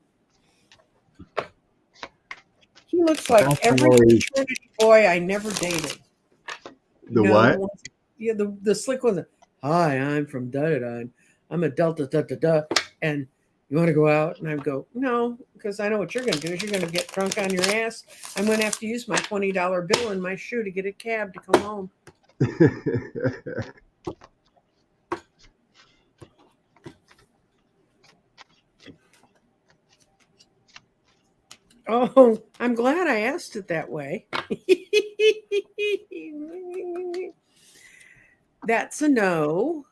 S2: he looks like every fraternity boy I never dated.
S1: What?
S2: Yeah, the slick ones. Hi, I'm from da-da-da. I'm a Delta da-da-da. And you want to go out? And I go, no, because I know what you're going to do is you're going to get drunk on your ass. I'm going to have to use my $20 bill in my shoe to get a cab to come home. Oh, I'm glad I asked it that way. That's a no.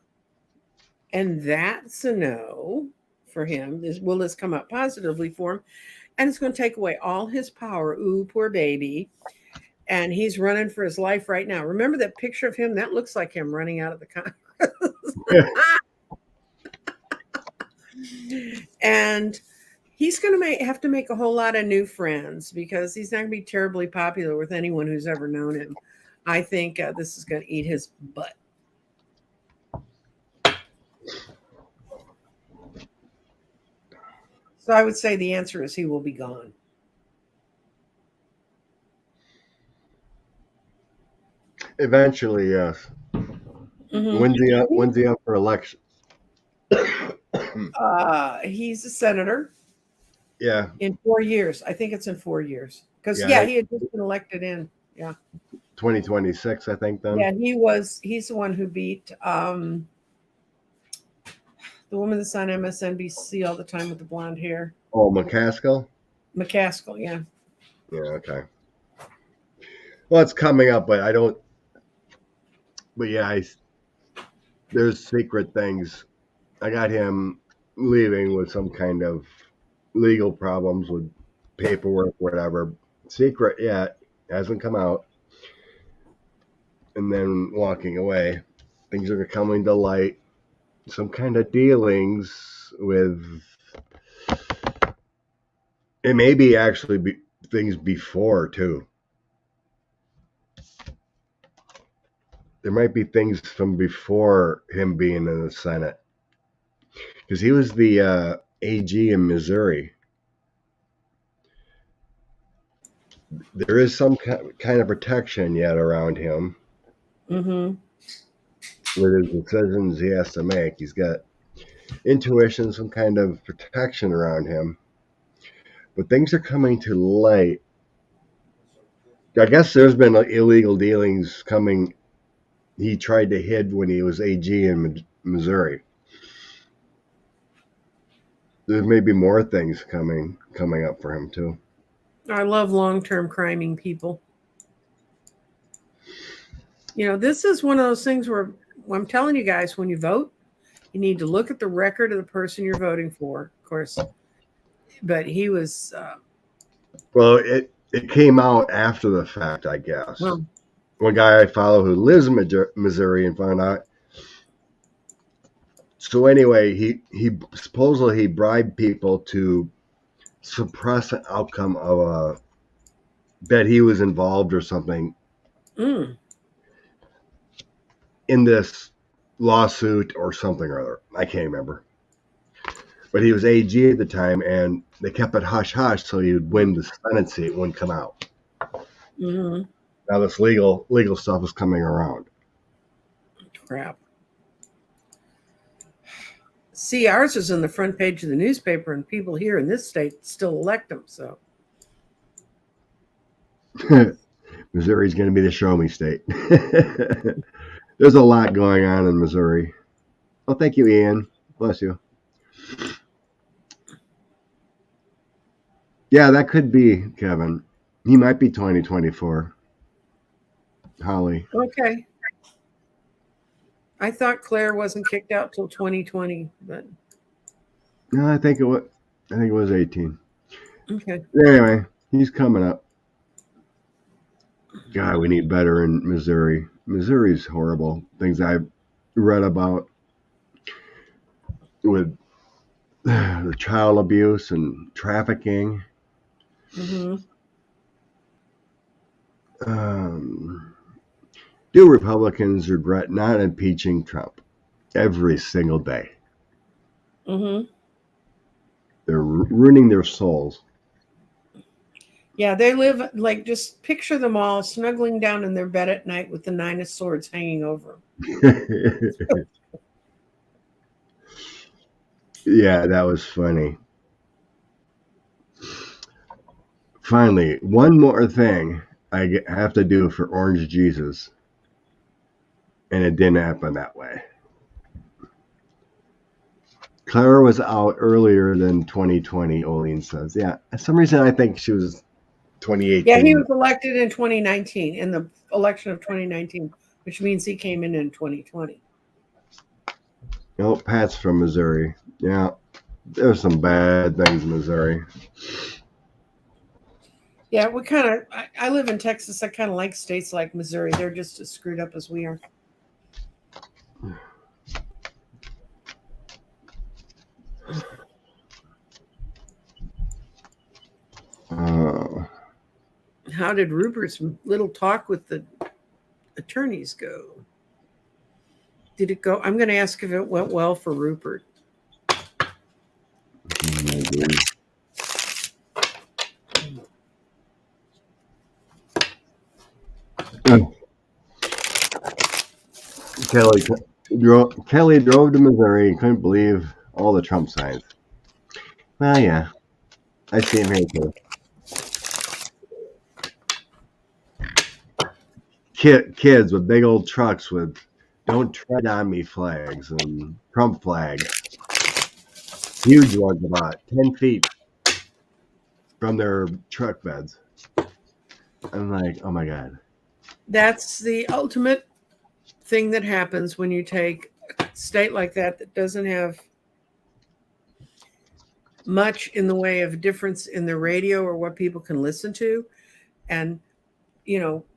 S2: And that's a no for him. Will this come up positively for him? And it's going to take away all his power. Ooh, poor baby. And he's running for his life right now. Remember that picture of him? That looks like him running out of the Congress. And he's going to have to make a whole lot of new friends because he's not going to be terribly popular with anyone who's ever known him. I think this is going to eat his butt. So I would say the answer is he will be gone.
S1: Eventually, yes. Mm-hmm. When's he up for election?
S2: He's a senator.
S1: Yeah.
S2: In 4 years. I think it's in 4 years. Because, he had just been elected in. Yeah.
S1: 2026, I think, then.
S2: Yeah, he's the one who beat the woman that's on MSNBC all the time with the blonde hair.
S1: Oh, McCaskill?
S2: McCaskill, yeah.
S1: Yeah, okay. Well, it's coming up, but I don't. But yeah, there's secret things. I got him leaving with some kind of legal problems with paperwork, whatever. Secret yet, hasn't come out. And then walking away. Things are coming to light. Some kind of dealings with. It may be actually things before, too. There might be things from before him being in the Senate. Because he was the AG in Missouri. There is some kind of protection yet around him.
S2: Mm-hmm.
S1: With his decisions he has to make. He's got intuition, some kind of protection around him. But things are coming to light. I guess there's been illegal dealings coming. He tried to hide when he was AG in Missouri. There may be more things coming up for him, too.
S2: I love long-term criming people. This is one of those things where I'm telling you guys, when you vote, you need to look at the record of the person you're voting for, of course. But he was...
S1: Well, it came out after the fact, I guess.
S2: Well,
S1: one guy I follow who lives in Missouri and found out So anyway, he supposedly he bribed people to suppress an outcome of a that he was involved or something
S2: Mm.
S1: in this lawsuit or something or other. I can't remember. But he was AG at the time, and they kept it hush hush so he would win the Senate seat. It wouldn't come out.
S2: Mm-hmm.
S1: Now this legal stuff is coming around.
S2: Crap. See, ours is on the front page of the newspaper, and people here in this state still elect them. So
S1: Missouri's going to be the show me state. There's a lot going on in Missouri. Oh, thank you, Ian. Bless you. Yeah, that could be Kevin. He might be 2024. Holly.
S2: okay. I thought Claire wasn't kicked out till 2020, but
S1: No, I think it was 18.
S2: okay.
S1: Anyway, he's coming up. God, we need better in Missouri. Missouri's horrible. Things I've read about with the child abuse and trafficking.
S2: Mm-hmm.
S1: Do Republicans regret not impeaching Trump every single day?
S2: Mm-hmm.
S1: They're ruining their souls.
S2: Yeah, they live like, just picture them all snuggling down in their bed at night with the 9 of Swords hanging over.
S1: Yeah, that was funny. Finally, one more thing I have to do for Orange Jesus. And it didn't happen that way. Clara was out earlier than 2020, Olene says. Yeah, for some reason I think she was 2018.
S2: Yeah, he was elected in 2019, in the election of 2019, which means he came in 2020.
S1: Oh, Pat's from Missouri. Yeah, there's some bad things in Missouri.
S2: Yeah, I live in Texas. I kind of like states like Missouri. They're just as screwed up as we are. How did Rupert's little talk with the attorneys go? Did it go? I'm going to ask if it went well for Rupert.
S1: Kelly drove to Missouri and couldn't believe all the Trump signs. Well, yeah, I see him here too. Kids with big old trucks with "Don't tread on me" flags and Trump flags. Huge ones, about 10 feet from their truck beds. I'm like, oh my God.
S2: That's the ultimate thing that happens when you take a state like that doesn't have much in the way of difference in the radio or what people can listen to. And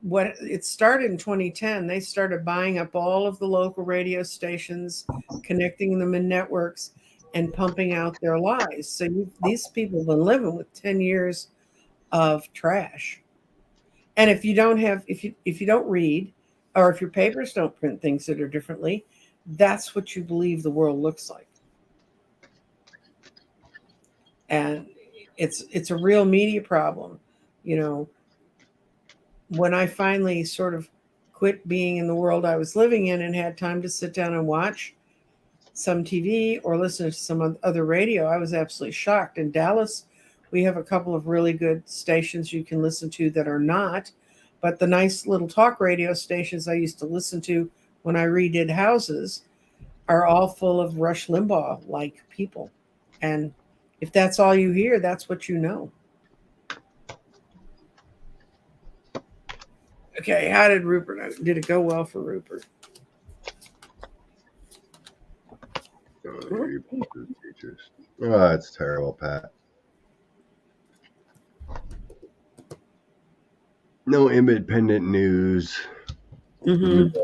S2: what it started in 2010, they started buying up all of the local radio stations, connecting them in networks, and pumping out their lies. So these people have been living with 10 years of trash. And if you don't read, or if your papers don't print things that are differently, that's what you believe the world looks like. And it's a real media problem. When I finally sort of quit being in the world I was living in and had time to sit down and watch some TV or listen to some other radio, I was absolutely shocked. In Dallas, we have a couple of really good stations you can listen to that are not, but the nice little talk radio stations I used to listen to when I redid houses are all full of Rush Limbaugh-like people. And if that's all you hear, that's what you know. Okay, how did Rupert? Did it go well for Rupert?
S1: Oh, that's terrible, Pat. No independent news.
S2: Mm-hmm.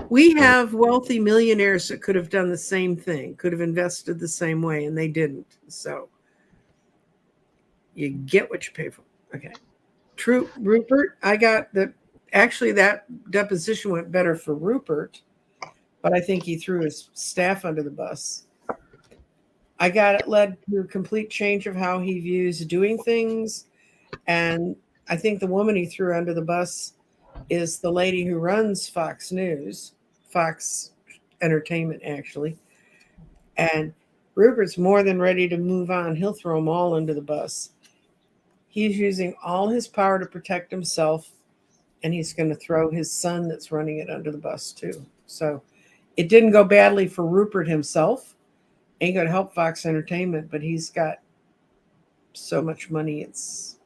S2: We have wealthy millionaires that could have done the same thing, could have invested the same way, and they didn't. So you get what you pay for. Okay. True, Rupert. I got that. Actually, that deposition went better for Rupert, but I think he threw his staff under the bus. I got it led to a complete change of how he views doing things. And I think the woman he threw under the bus is the lady who runs Fox News, Fox Entertainment, actually. And Rupert's more than ready to move on. He'll throw them all under the bus. He's using all his power to protect himself, and he's going to throw his son that's running it under the bus, too. So it didn't go badly for Rupert himself. Ain't going to help Fox Entertainment, but he's got so much money. It's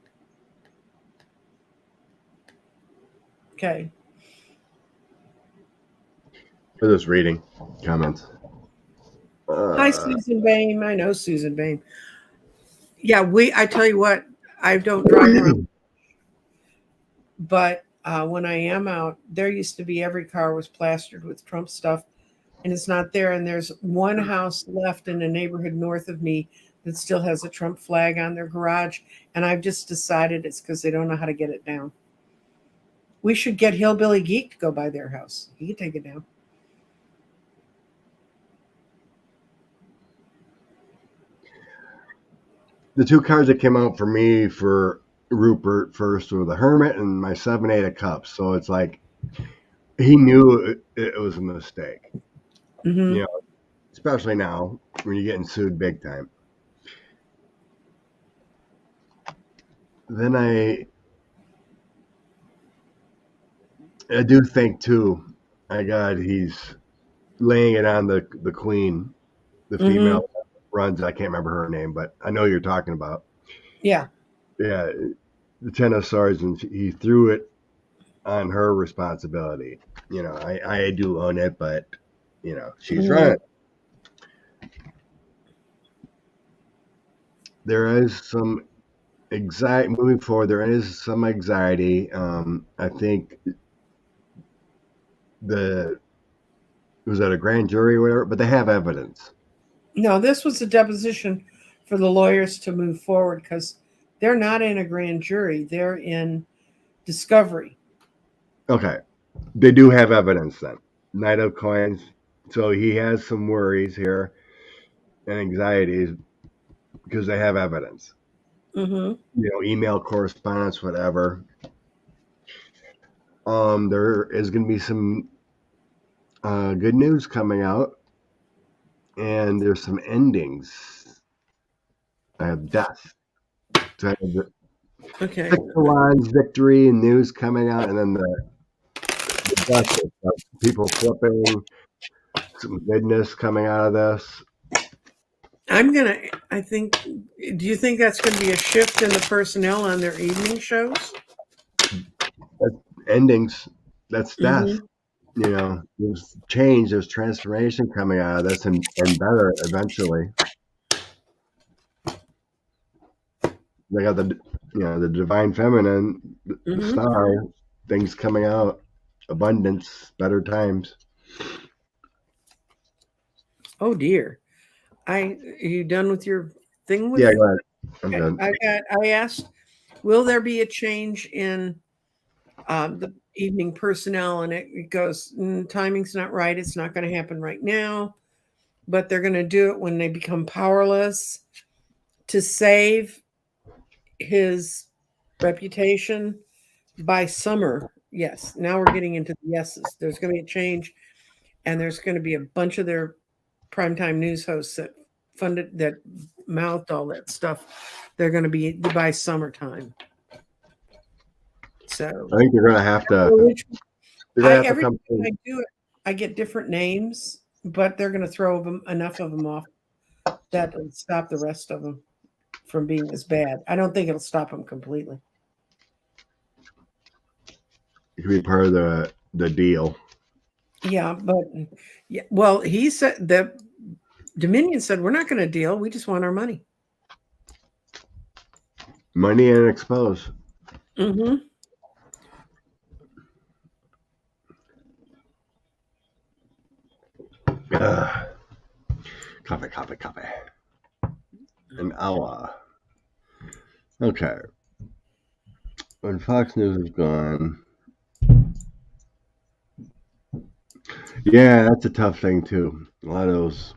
S2: okay.
S1: For this reading comments.
S2: Hi, Susan Bain. I know Susan Bain. Yeah, I tell you what, I don't drive around, but when I am out, there used to be every car was plastered with Trump stuff, and it's not there. And there's one house left in a neighborhood north of me that still has a Trump flag on their garage, and I've just decided it's because they don't know how to get it down. We should get Hillbilly Geek to go by their house. He can take it down.
S1: The two cards that came out for me for Rupert first were the Hermit and my 7-8 of Cups. So it's like he knew it was a mistake.
S2: Mm-hmm.
S1: You know, especially now when you're getting sued big time. Then I do think too, he's laying it on the queen, the female runs. I can't remember her name, but I know you're talking about.
S2: Yeah.
S1: Yeah. The 10 of Swords, and he threw it on her responsibility. You know, I do own it, but you know, she's running. There is some anxiety moving forward. There is some anxiety. I think was that a grand jury or whatever, but they have evidence.
S2: No, this was a deposition for the lawyers to move forward because they're not in a grand jury. They're in discovery.
S1: Okay. They do have evidence then. Knight of Coins. So he has some worries here and anxieties because they have evidence.
S2: Mm-hmm.
S1: You know, email correspondence, whatever. There is going to be some good news coming out, and there's some endings. I have death. So I have
S2: Okay.
S1: Salon's victory and news coming out, and then the death of people flipping, some goodness coming out of this.
S2: Do you think that's going to be a shift in the personnel on their evening shows?
S1: That's endings. That's death.
S2: Mm-hmm.
S1: You know, there's change, there's transformation coming out of this, and better eventually. They got the divine feminine, the star, things coming out, abundance, better times.
S2: Oh dear. Are you done with your thing?
S1: Yeah, go ahead. I'm done.
S2: I asked, will there be a change in the evening personnel? And it goes, timing's not right. It's not going to happen right now, but they're going to do it when they become powerless to save his reputation by summer. Yes. Now we're getting into the yeses. There's going to be a change, and there's going to be a bunch of their primetime news hosts that mouthed all that stuff. They're going to be by summertime. So
S1: I think they're going to have to.
S2: Every time I do it, I get different names, but they're going to throw enough of them off that will stop the rest of them from being as bad. I don't think it'll stop them completely.
S1: It could be part of the deal.
S2: Yeah, but well, he said that Dominion said we're not going to deal. We just want our money.
S1: Money and expose.
S2: Mm-hmm.
S1: Coffee. An hour. Okay. When Fox News is gone. Yeah, that's a tough thing too. A lot of those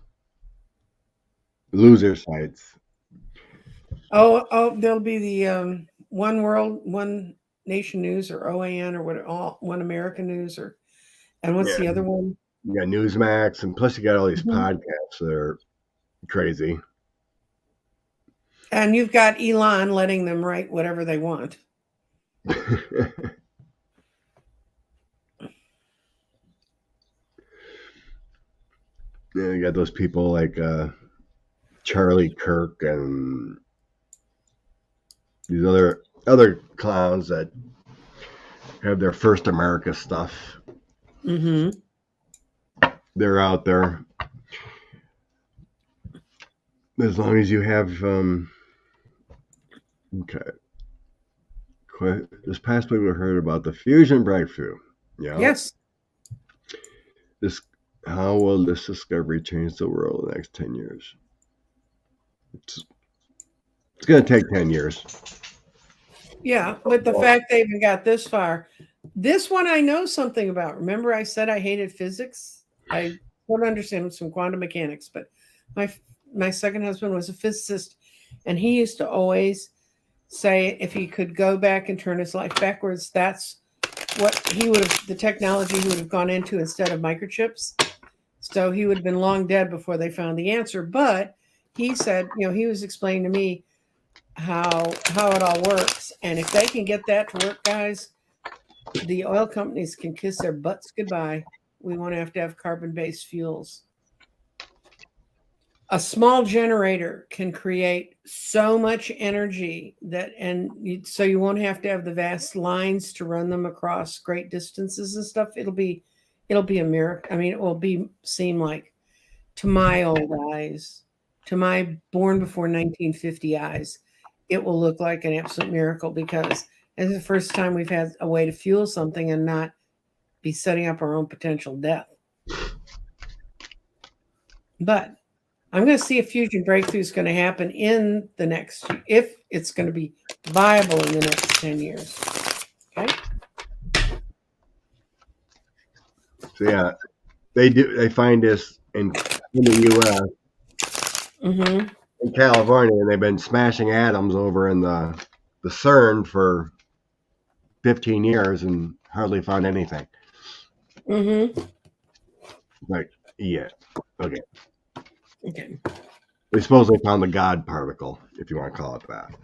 S1: loser sites.
S2: Oh, there'll be the One World, One Nation News, or OAN, or what? All One American News, or and what's
S1: Yeah.
S2: the other one?
S1: You got Newsmax, and plus you got all these
S2: Mhm.
S1: podcasts that are crazy.
S2: And you've got Elon letting them write whatever they want.
S1: Yeah, you got those people like Charlie Kirk and these other clowns that have their First America stuff.
S2: Mm-hmm.
S1: They're out there. As long as you have okay. This past week we heard about the fusion breakthrough. Yeah.
S2: Yes.
S1: How will this discovery change the world in the next 10 years? It's going to take 10 years.
S2: Yeah, but the fact they even got this far. This one I know something about. Remember I said I hated physics? I don't understand some quantum mechanics, but my second husband was a physicist, and he used to always say if he could go back and turn his life backwards, that's what he would have, the technology he would have gone into instead of microchips. So he would have been long dead before they found the answer. But he said, he was explaining to me how it all works, and if they can get that to work, guys, the oil companies can kiss their butts goodbye. We won't have to have carbon-based fuels. A small generator can create so much energy so you won't have to have the vast lines to run them across great distances and stuff. It'll be a miracle. I mean, it will seem like, to my old eyes, to my born before 1950 eyes, it will look like an absolute miracle, because it's the first time we've had a way to fuel something and not be setting up our own potential death. But I'm going to see if fusion breakthrough is going to happen in the next, if it's going to be viable in the next 10 years. Okay.
S1: So yeah, they find this in the U.S.
S2: Mm-hmm.
S1: in California, and they've been smashing atoms over in the CERN for 15 years and hardly found anything.
S2: Mm-hmm.
S1: Like, yeah, okay.
S2: Okay.
S1: They supposedly found the God particle, if you want to call it that.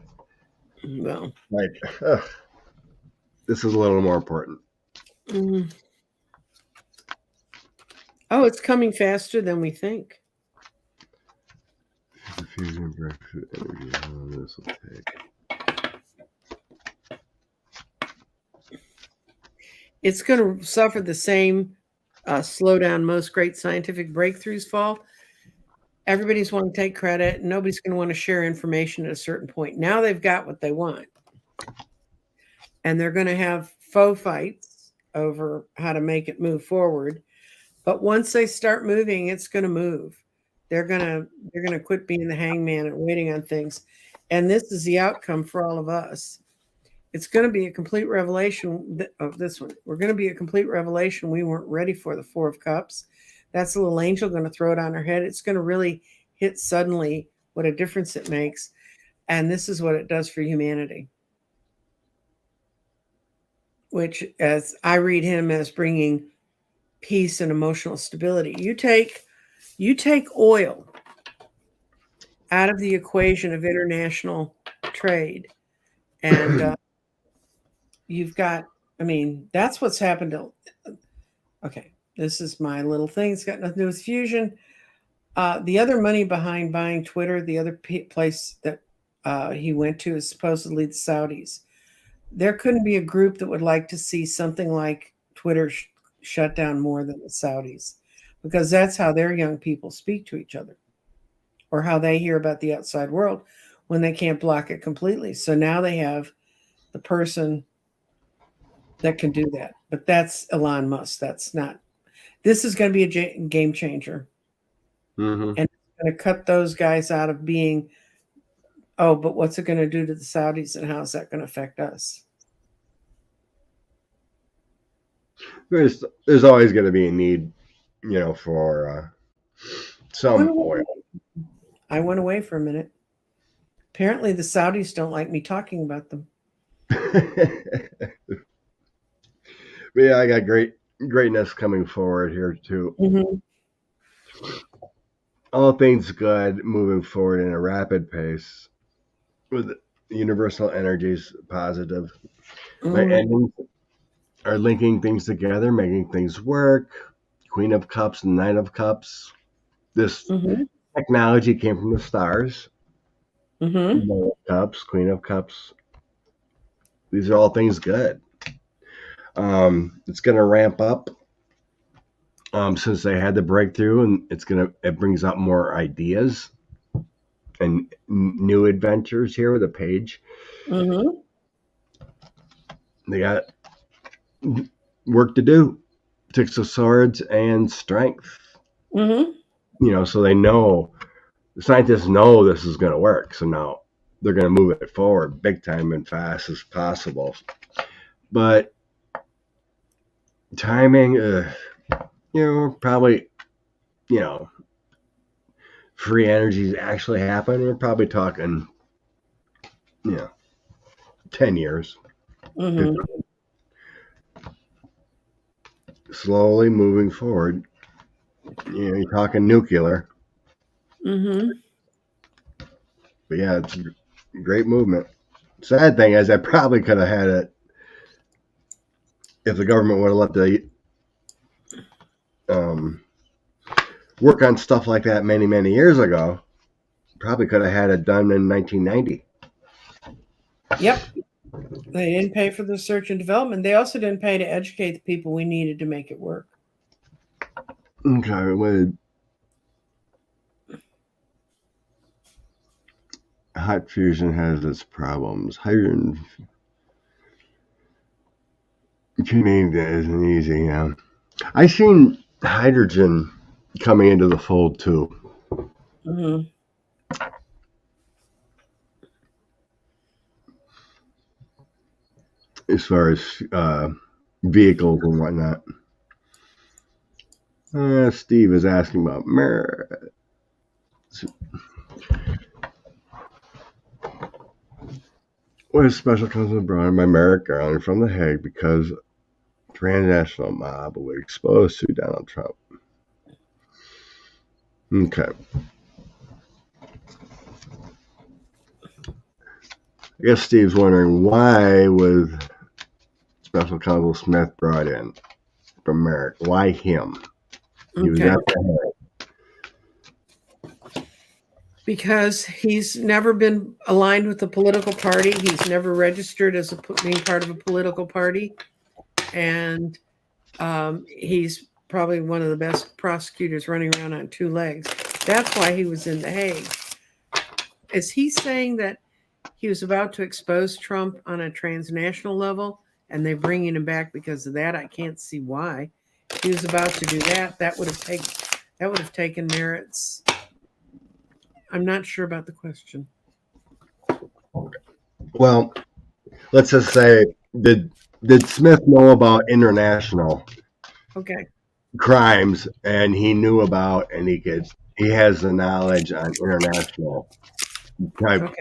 S2: Well,
S1: Like, this is a little more important.
S2: mm-hmm. Oh, it's coming faster than we think.
S1: The fusion breakthrough energy, how long this will take.
S2: It's going to suffer the same slowdown most great scientific breakthroughs fall. Everybody's wanting to take credit. Nobody's going to want to share information at a certain point. Now they've got what they want. And they're going to have faux fights over how to make it move forward. But once they start moving, it's going to move. They're going to quit being the hangman and waiting on things. And this is the outcome for all of us. It's going to be a complete revelation of this one. We're going to be a complete revelation we weren't ready for, the Four of Cups. That's a little angel going to throw it on our head. It's going to really hit suddenly what a difference it makes. And this is what it does for humanity. Which, as I read him, as bringing peace and emotional stability. You take oil out of the equation of international trade, and you've got, I mean, that's what's happened to, okay, this is my little thing. It's got nothing to do with fusion. The other money behind buying Twitter, the other place that he went to, is supposedly the Saudis. There couldn't be a group that would like to see something like Twitter shut down more than the Saudis, because that's how their young people speak to each other, or how they hear about the outside world when they can't block it completely. So now they have the person that can do that. But that's Elon Musk. That's not, this is going to be a game changer.
S1: Mm-hmm.
S2: and it's going to cut those guys out of being, oh, but what's it going to do to the Saudis and how is that going to affect us?
S1: There's always going to be a need, for some oil.
S2: I went away for a minute. Apparently, the Saudis don't like me talking about them.
S1: But yeah, I got greatness coming forward here too.
S2: Mm-hmm.
S1: All things good, moving forward in a rapid pace. With universal energies positive. My
S2: Mm-hmm.
S1: endings are linking things together, making things work. Queen of Cups and Knight of Cups. This
S2: Mm-hmm.
S1: technology came from the stars.
S2: Mm-hmm.
S1: Knight of Cups, Queen of Cups. These are all things good. It's going to ramp up since they had the breakthrough, and it brings up more ideas and new adventures here with a page.
S2: Mm-hmm.
S1: They got work to do. Six of Swords and Strength.
S2: Mm-hmm.
S1: So they know, the scientists know this is going to work. So now they're going to move it forward big time and fast as possible. But timing, probably, free energies actually happen. We're probably talking, 10 years.
S2: Mm-hmm.
S1: Slowly moving forward. You're talking nuclear.
S2: Mm-hmm.
S1: But yeah, it's a great movement. Sad thing is, I probably could have had it if the government would have let the work on stuff like that many, many years ago. Probably could have had it done in 1990.
S2: Yep. They didn't pay for the research and development. They also didn't pay to educate the people we needed to make it work.
S1: Okay, with hot fusion has its problems. Hydrogen tuning that isn't easy. Yeah, I seen hydrogen coming into the fold too.
S2: Mm-hmm.
S1: As far as vehicles and whatnot. Steve is asking about what is special counsel brought in by Merrick Garland from The Hague because transnational mob will be exposed to Donald Trump. Okay. I guess Steve's wondering why was Special Counsel Smith brought in from Merrick? Why him? He was
S2: Okay.
S1: at the
S2: Because he's never been aligned with a political party. He's never registered as being part of a political party. And he's probably one of the best prosecutors running around on two legs. That's why he was in The Hague. Is he saying that he was about to expose Trump on a transnational level and they're bringing him back because of that? I can't see why. If he was about to do that, that would have taken Merritt's. I'm not sure about the question.
S1: Well, let's just say, did Smith know about international crimes, and he knew about, and he has the knowledge on international type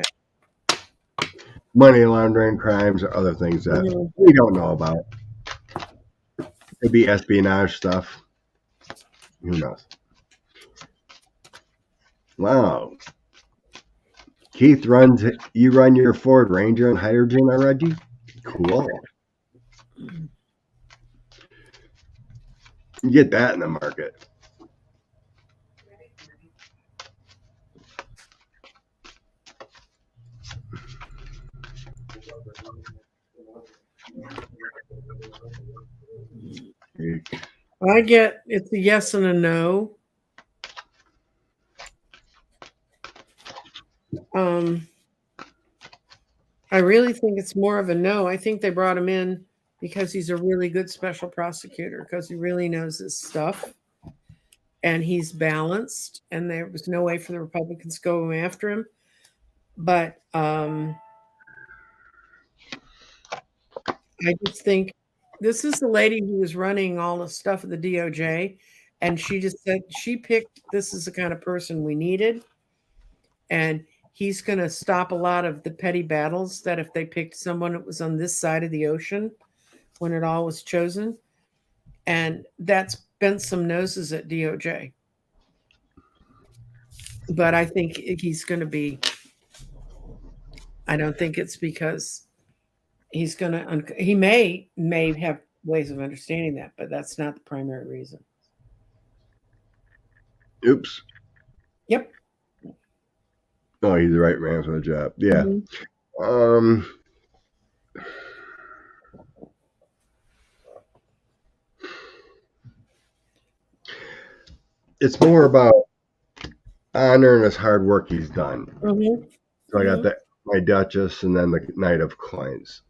S1: money laundering crimes or other things that we don't know about. Could be espionage stuff. Who knows? Wow. Keith you run your Ford Ranger on hydrogen already? Cool. You get that in the market.
S2: I get it's a yes and a no. I really think it's more of a no. I think they brought him in because he's a really good special prosecutor, because he really knows his stuff. and he's balanced, and there was no way for the Republicans to go after him. But I just think this is the lady who was running all the stuff at the DOJ, and she just said she picked this is the kind of person we needed, and he's going to stop a lot of the petty battles that if they picked someone that was on this side of the ocean when it all was chosen, and that's bent some noses at DOJ. But I think he's going to be. I don't think it's because he's going to. He may have ways of understanding that, but that's not the primary reason.
S1: Oops.
S2: Yep.
S1: No, he's the right man for the job. Yeah. It's more about honoring his hard work he's done. So I got my Duchess and then the Knight of Coins.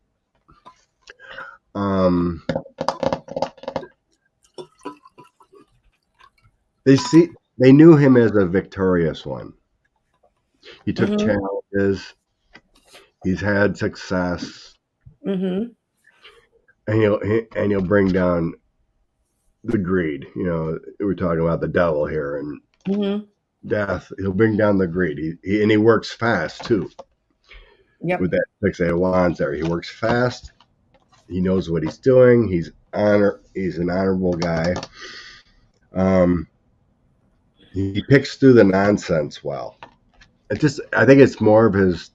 S1: They knew him as a victorious one. He took challenges. He's had success, and he'll bring down the greed. You know, we're talking about the devil here and death. He'll bring down the greed. He works fast too.
S2: Yep.
S1: With that 6 8 of Wands there, he works fast. He knows what he's doing. He's an honorable guy. He picks through the nonsense well. I think it's more of his.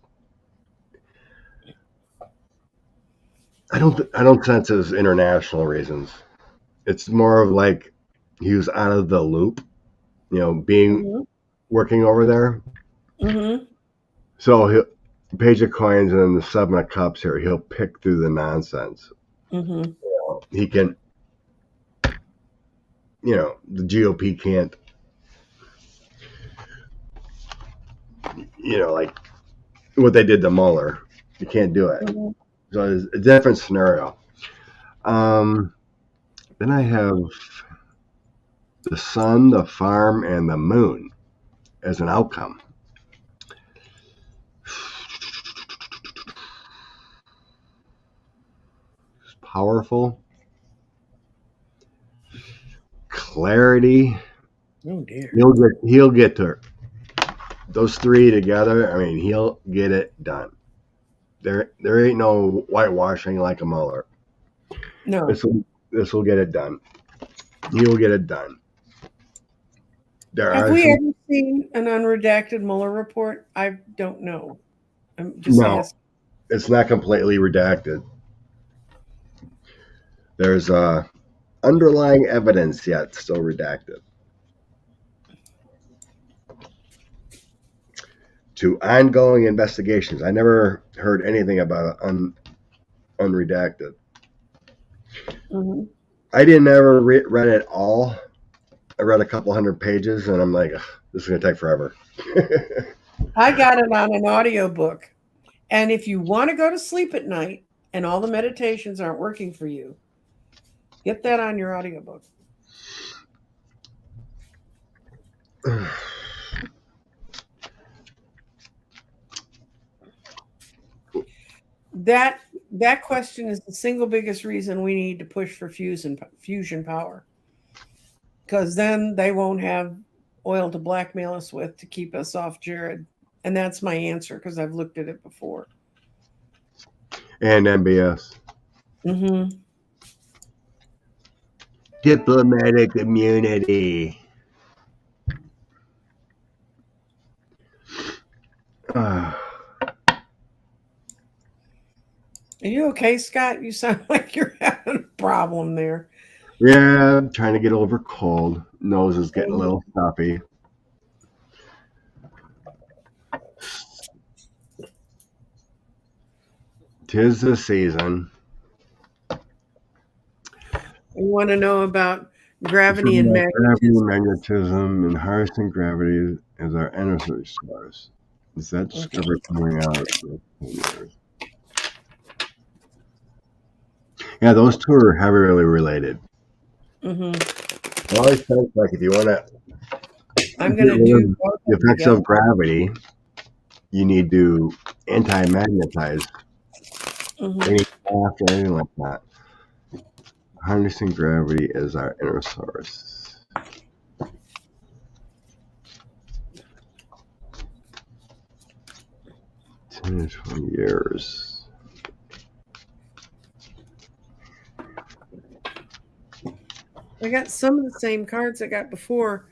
S1: I don't sense his international reasons. It's more of like he was out of the loop, you know, working over there. So Page of Coins and then the 7 of Cups here, he'll pick through the nonsense. You know, he can, you know, the GOP can't, you know, like what they did to Mueller. You can't do it. So it's a different scenario. Then I have the sun, the farm, and the moon as an outcome. It's powerful. Clarity.
S2: Oh dear.
S1: He'll get to those three together. I mean, he'll get it done. There ain't no whitewashing like a Mueller.
S2: No.
S1: This will get it done. He will get it done.
S2: Have we ever seen an unredacted Mueller report? I don't know. I'm just asking.
S1: It's not completely redacted. There's underlying evidence yet still redacted. To ongoing investigations. I never heard anything about unredacted. I didn't ever read it all. I read a couple hundred pages, and I'm like, this is going to take forever.
S2: I got it on an audiobook. And if you want to go to sleep at night and all the meditations aren't working for you, get that on your audiobook. That question is the single biggest reason we need to push for fusion power. Because then they won't have oil to blackmail us with to keep us off Jared. And that's my answer because I've looked at it before.
S1: And MBS. Diplomatic immunity.
S2: Are you okay, Scott? You sound like you're having a problem there.
S1: Yeah, I'm trying to get over cold. Nose is getting a little stuffy. Tis the season.
S2: You want to know about gravity and magnetism?
S1: Magnetism and harnessing gravity as our energy source. Is that discovered coming out? Yeah, those two are heavily related. It always sounds like if you want to
S2: I'm going to do both
S1: the
S2: of them
S1: effects of
S2: together.
S1: gravity. You need to anti-magnetize
S2: Mhm.
S1: any craft or anything like that. Harnessing gravity is our inner source. 10 to 20 years.
S2: I got some of the same cards I got before.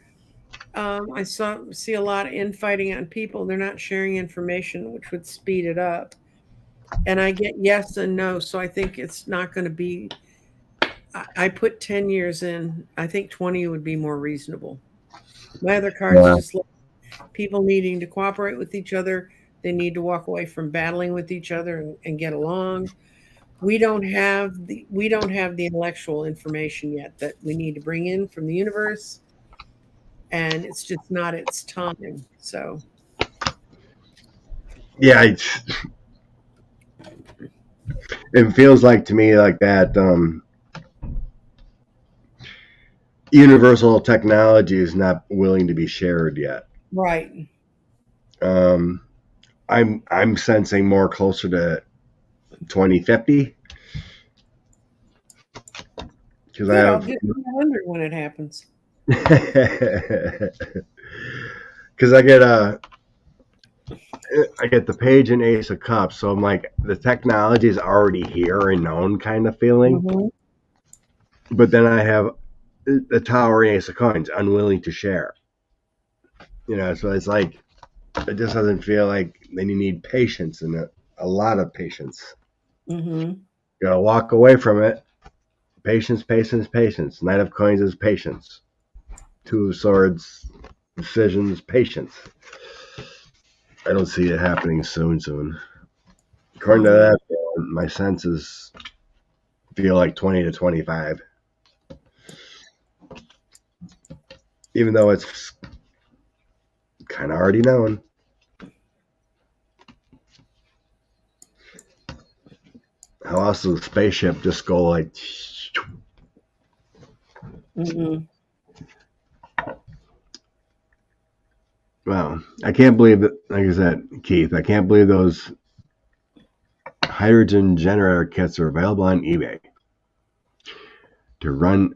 S2: I see a lot of infighting on people. They're not sharing information, which would speed it up. And I get yes and no, so I think it's not going to be. I put 10 years in. I think 20 would be more reasonable. My other cards
S1: Yeah.
S2: just look people needing to cooperate with each other. They need to walk away from battling with each other and get along. We don't have the intellectual information yet that we need to bring in from the universe, and it's just not its time. So
S1: Yeah, it feels like to me like that universal technology is not willing to be shared yet.
S2: right.
S1: I'm sensing more closer to 2050 because I
S2: Good. I'll
S1: have
S2: get 100 when it happens.
S1: because I get the page and ace of cups, so I'm like the technology is already here and known kind of feeling.
S2: Mm-hmm.
S1: But then I have the tower and ace of coins, unwilling to share. So it's like it just doesn't feel like they need patience and a lot of patience.
S2: Mm-hmm.
S1: You gotta walk away from it. Patience, patience, patience. Knight of coins is patience. Two of swords, decisions, patience. I don't see it happening soon. According to that, my senses feel like 20 to 25. Even though it's kind of already known. How else does a spaceship just go like...
S2: Mm-hmm.
S1: Wow. I can't believe that, like I said, Keith, I can't believe those hydrogen generator kits are available on eBay to run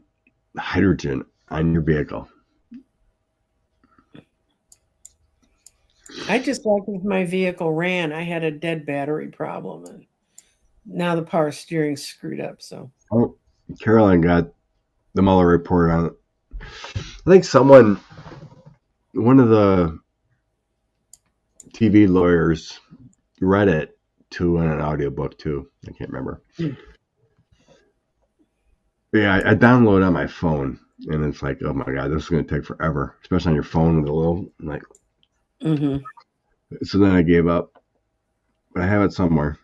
S1: hydrogen on your vehicle.
S2: I just like if my vehicle ran, I had a dead battery problem, and now the power steering's screwed up. So
S1: Oh, Carolyn got the Mueller report on it. I think one of the TV lawyers read it too in an audiobook too. I can't remember. But yeah, I download it on my phone, and it's like, oh my god, this is going to take forever, especially on your phone with a little like.
S2: Mm-hmm.
S1: So then I gave up, but I have it somewhere.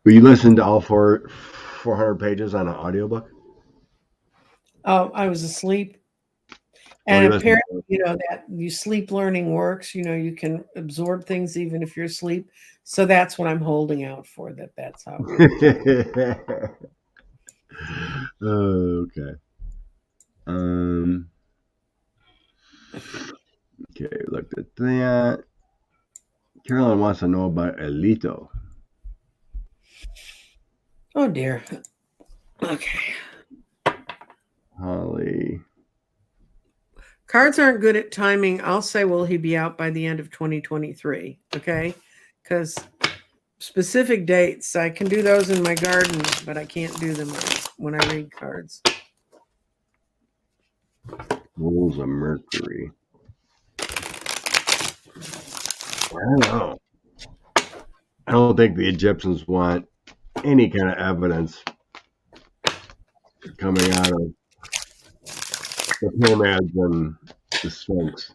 S1: Will you listen to all 400 pages on an audiobook?
S2: Oh, I was asleep.
S1: Or you
S2: And
S1: listen
S2: apparently, that sleep learning works. You can absorb things even if you're asleep. So that's what I'm holding out for. That's how it works.
S1: Okay. Okay, looked at that. Carolyn wants to know about Elito.
S2: Oh dear. Okay.
S1: Holly.
S2: Cards aren't good at timing. I'll say, will he be out by the end of 2023? Okay. Because specific dates, I can do those in my garden, but I can't do them when I read cards.
S1: Rules of Mercury. I don't know. I don't think the Egyptians want any kind of evidence coming out of the pyramids and the Sphinx.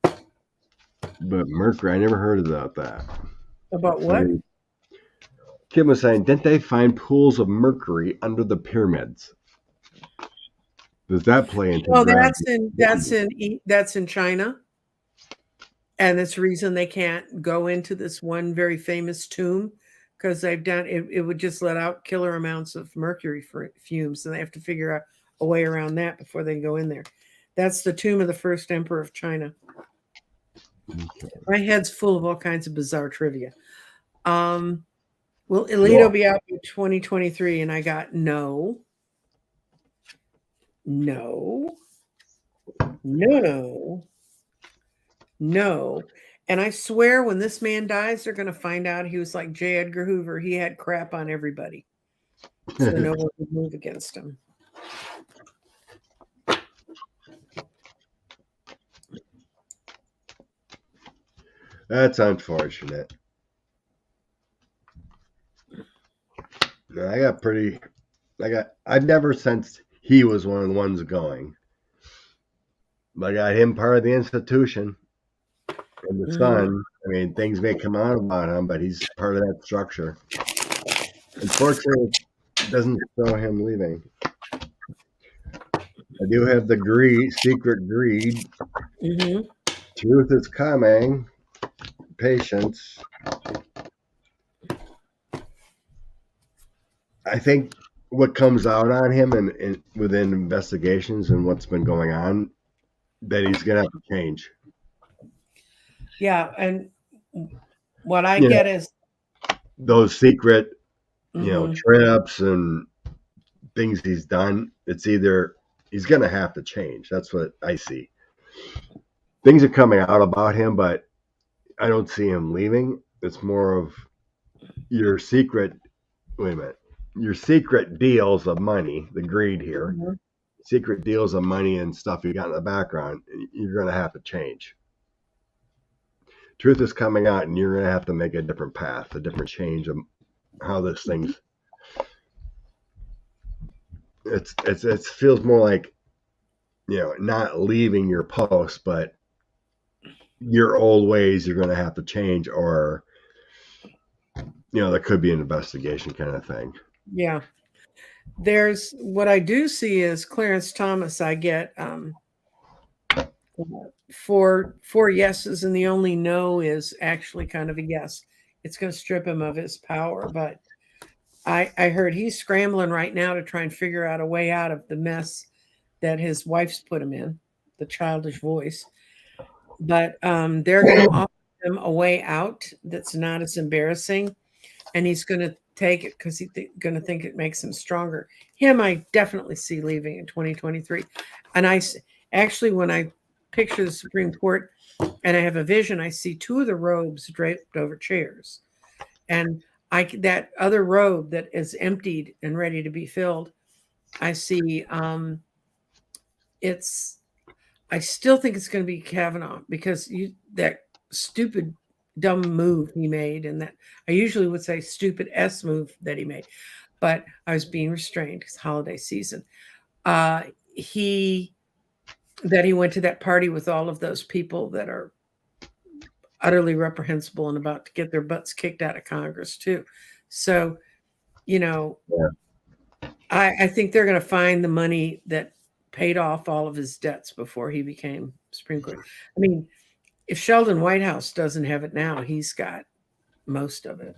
S1: But Mercury, I never heard about that.
S2: About what?
S1: Kim was saying, didn't they find pools of mercury under the pyramids? Does that play into?
S2: Oh, that's in China, and that's the reason they can't go into this one very famous tomb because they've done it. It would just let out killer amounts of mercury fumes, and they have to figure out a way around that before they go in there. That's the tomb of the first emperor of China. My head's full of all kinds of bizarre trivia. Will Alito be out in 2023? And I got no. And I swear when this man dies, they're going to find out he was like J. Edgar Hoover. He had crap on everybody. So no one would move against him.
S1: That's unfortunate. I've never sensed he was one of the ones going. I got him part of the institution. And the son, I mean, things may come out about him, but he's part of that structure. Unfortunately, it doesn't show him leaving. I do have the secret greed.
S2: Mm-hmm.
S1: Truth is coming. Patience. I think what comes out on him and within investigations and what's been going on, that he's going to have to change.
S2: Yeah, and what I get is
S1: those secret, trips and things he's done. It's either he's going to have to change. That's what I see. Things are coming out about him, but I don't see him leaving. It's more of your secret. Wait a minute. Your secret deals of money, the greed here, secret deals of money and stuff you got in the background, you're going to have to change. Truth is coming out, and you're going to have to make a different path, a different change of how this thing's. It feels more like, not leaving your post, but your old ways you're going to have to change, or there could be an investigation kind of thing.
S2: Yeah. There's what I do see is Clarence Thomas. I get four yeses, and the only no is actually kind of a yes. It's going to strip him of his power. But I heard he's scrambling right now to try and figure out a way out of the mess that his wife's put him in, the childish voice. But they're going to offer him a way out that's not as embarrassing, and he's going to take it because he's going to think it makes him stronger. Him, I definitely see leaving in 2023. And I actually, when I picture the Supreme Court and I have a vision, I see two of the robes draped over chairs. And that other robe that is emptied and ready to be filled, I see I still think it's going to be Kavanaugh, because that stupid dumb move he made, and that I usually would say stupid S move that he made, but I was being restrained because holiday season. He went to that party with all of those people that are utterly reprehensible and about to get their butts kicked out of Congress too. So, I think they're going to find the money that paid off all of his debts before he became Supreme Court. I mean, if Sheldon Whitehouse doesn't have it now, he's got most of it.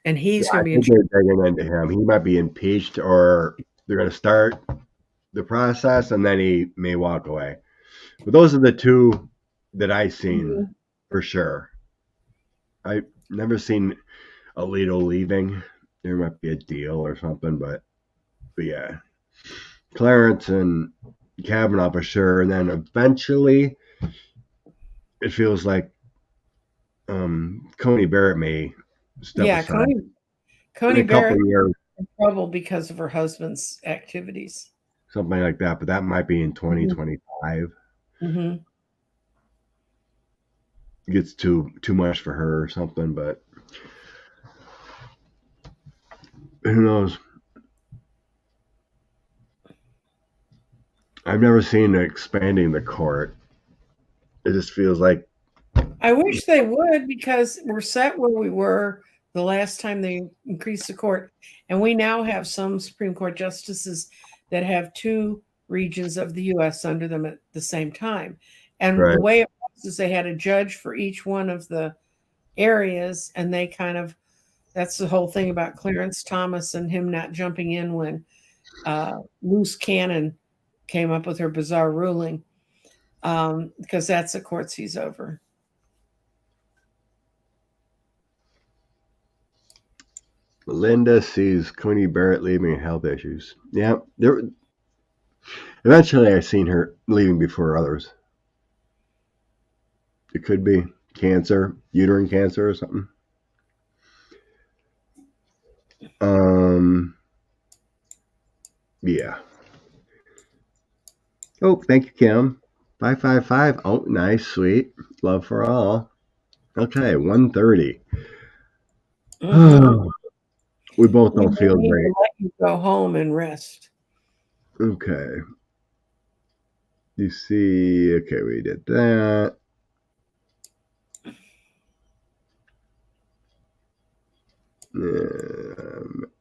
S2: And he's going to be
S1: digging into him. He might be impeached, or they're going to start the process and then he may walk away. But those are the two that I've seen for sure. I've never seen Alito leaving. There might be a deal or something, but yeah. Clarence and Kavanaugh for sure. And then eventually it feels like Coney Barrett may step aside.
S2: Coney Barrett is in trouble because of her husband's activities.
S1: Something like that, but that might be in 2025.
S2: Mm-hmm.
S1: Gets too much for her or something, but who knows? I've never seen expanding the court. It just feels like
S2: I wish they would, because we're set where we were the last time they increased the court, and we now have some Supreme Court justices that have two regions of the U.S. under them at the same time. And the way it was is they had a judge for each one of the areas, and they kind of That's the whole thing about Clarence Thomas and him not jumping in when Loose Cannon came up with her bizarre ruling, because that's the courts he's over.
S1: Linda sees Coney Barrett leaving health issues. Yeah, eventually I've seen her leaving before others. It could be cancer, uterine cancer or something. Yeah. Oh, thank you, Kim. 555. Oh, nice, sweet. Love for all. Okay, 1:30.
S2: Mhm.
S1: We both
S2: We
S1: don't feel
S2: need
S1: great.
S2: to let you go home and rest.
S1: Okay. You see, okay, we did that.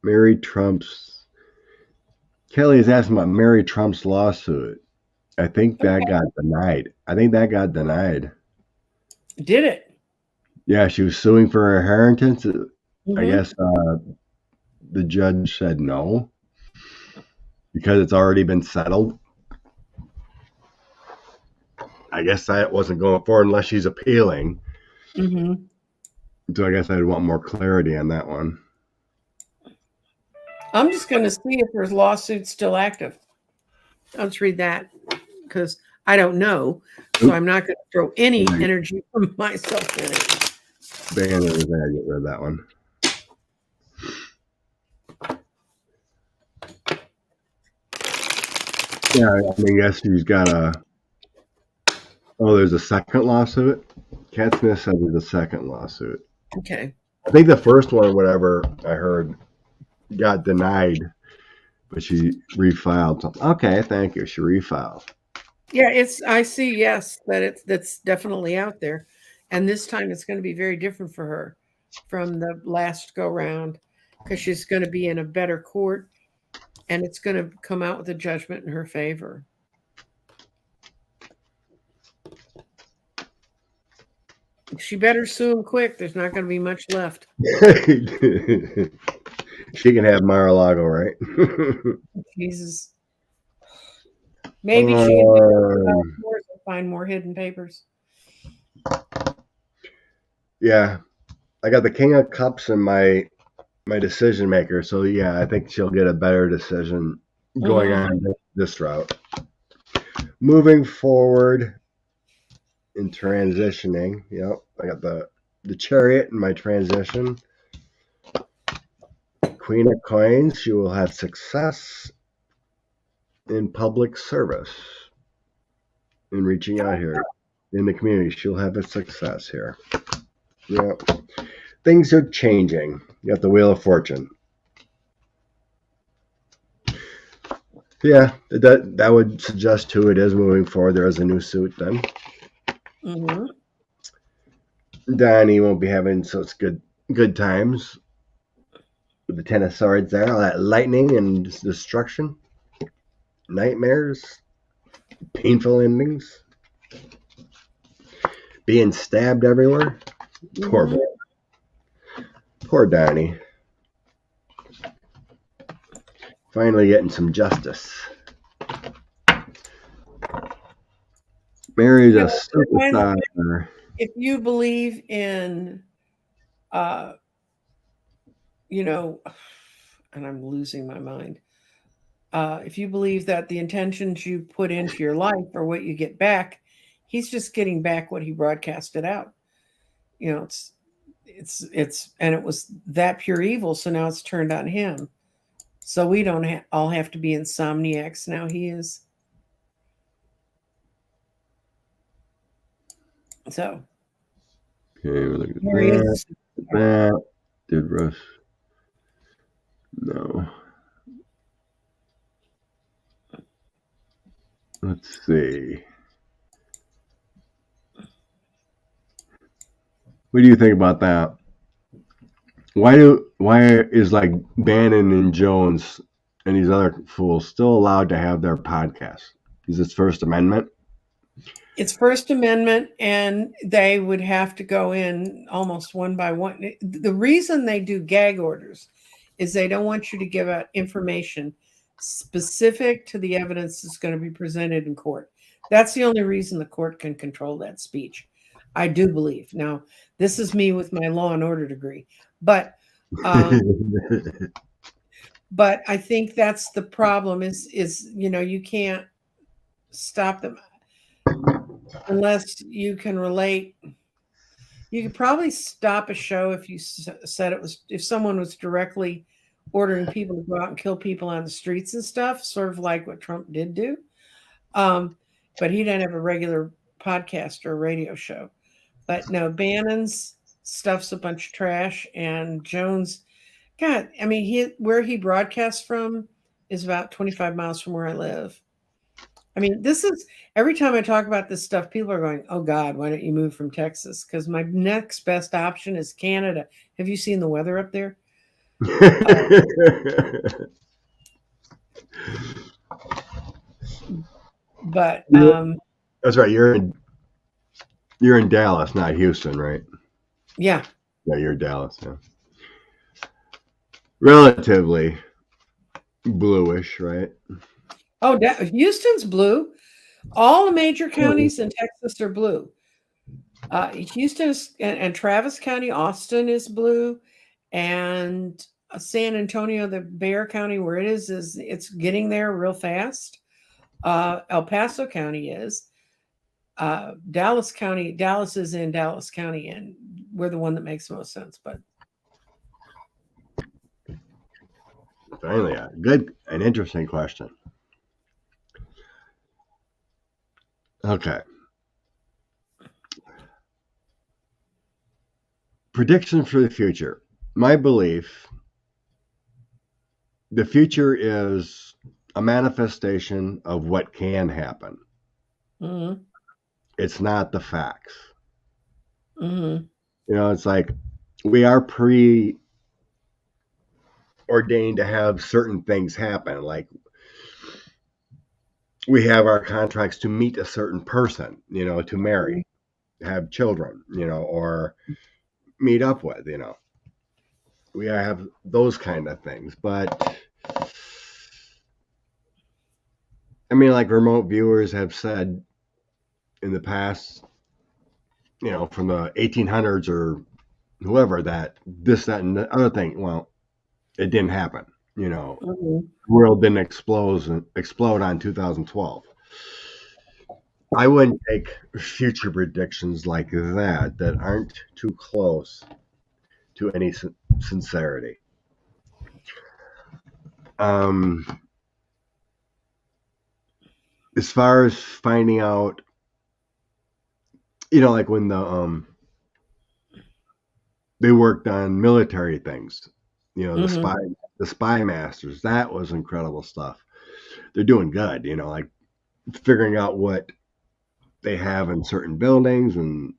S1: Mary Trump's. Kelly is asking about Mary Trump's lawsuit. I think that got denied.
S2: Did it?
S1: Yeah, she was suing for her inheritance. I
S2: Mhm.
S1: guess the judge said no because it's already been settled. I guess that wasn't going forward unless she's appealing.
S2: Mhm.
S1: So I guess I'd want more clarity on that one.
S2: I'm just going to see if her lawsuit's still active. Let's read that, because I don't know. So I'm not going to throw any energy from myself in it.
S1: Banner is there. Get rid of that one. Yeah, I mean, I guess she's got a. Oh, there's a second lawsuit. Cat Smith said there's a second lawsuit.
S2: Okay.
S1: I think the first one, whatever I heard, got denied, but she refiled something. Okay, thank you. She refiled.
S2: Yeah, I see, yes, that's definitely out there. And this time it's going to be very different for her from the last go round, because she's going to be in a better court and it's going to come out with a judgment in her favor. She better sue him quick. There's not going to be much left.
S1: She can have Mar-a-Lago, right?
S2: Jesus. Maybe she can find more hidden papers.
S1: Yeah, I got the King of Cups in my decision maker, so yeah, I think she'll get a better decision going on this route. Moving forward in transitioning, yep, I got the Chariot in my transition. Queen of Coins, she will have success in public service, in reaching out here in the community. She'll have a success here. Yeah, things are changing. You got the Wheel of Fortune. Yeah, that would suggest who it is moving forward. There is a new suit then.
S2: Mm-hmm.
S1: Donnie won't be having such good times with the Ten of Swords there. All that lightning and destruction, nightmares, painful endings, being stabbed everywhere.
S2: Mm-hmm.
S1: Poor Donnie. Finally getting some justice. Mary's a superstar.
S2: If you believe in, and I'm losing my mind. If you believe that the intentions you put into your life are what you get back, he's just getting back what he broadcasted out. And it was that pure evil. So now it's turned on him. So we don't all have to be insomniacs. Now he is. So.
S1: Okay, look at that. Did Russ? No. Let's see. What do you think about that? Why is like Bannon and Jones and these other fools still allowed to have their podcast? Is this First Amendment?
S2: It's First Amendment, and they would have to go in almost one by one. The reason they do gag orders is they don't want you to give out information specific to the evidence that's going to be presented in court. That's the only reason the court can control that speech. I do believe. Now, this is me with my law and order degree, but but I think that's the problem is you can't stop them unless you can relate. You could probably stop a show if you said if someone was directly ordering people to go out and kill people on the streets and stuff, sort of like what Trump did do. But he didn't have a regular podcast or radio show. But no, Bannon's stuff's a bunch of trash, and Jones, God, I mean, where he broadcasts from is about 25 miles from where I live. I mean, this is every time I talk about this stuff, people are going, "Oh God, why don't you move from Texas?" Because my next best option is Canada. Have you seen the weather up there? But
S1: that's right. You're in Dallas, not Houston, right?
S2: Yeah.
S1: Yeah, you're Dallas. Yeah. Relatively bluish, right?
S2: Oh, Houston's blue. All the major counties in Texas are blue. Houston and Travis County, Austin is blue, and San Antonio, the Bexar County where it is it's getting there real fast. El Paso County is. Dallas is in Dallas County, and we're the one that makes the most sense. But
S1: finally, good and interesting question. Okay. Prediction for the future. My belief, the future is a manifestation of what can happen.
S2: Mm-hmm.
S1: It's not the facts.
S2: Mm-hmm.
S1: It's like we are preordained to have certain things happen. Like we have our contracts to meet a certain person, to marry, have children, or meet up with, we have those kind of things. But I mean, like remote viewers have said in the past, from the 1800s or whoever, that this, that, and the other thing, well, it didn't happen. The world didn't explode on 2012. I wouldn't take future predictions like that aren't too close to any sincerity. As far as finding out, like when they worked on military things, the spy masters, that was incredible stuff. They're doing good, like figuring out what they have in certain buildings and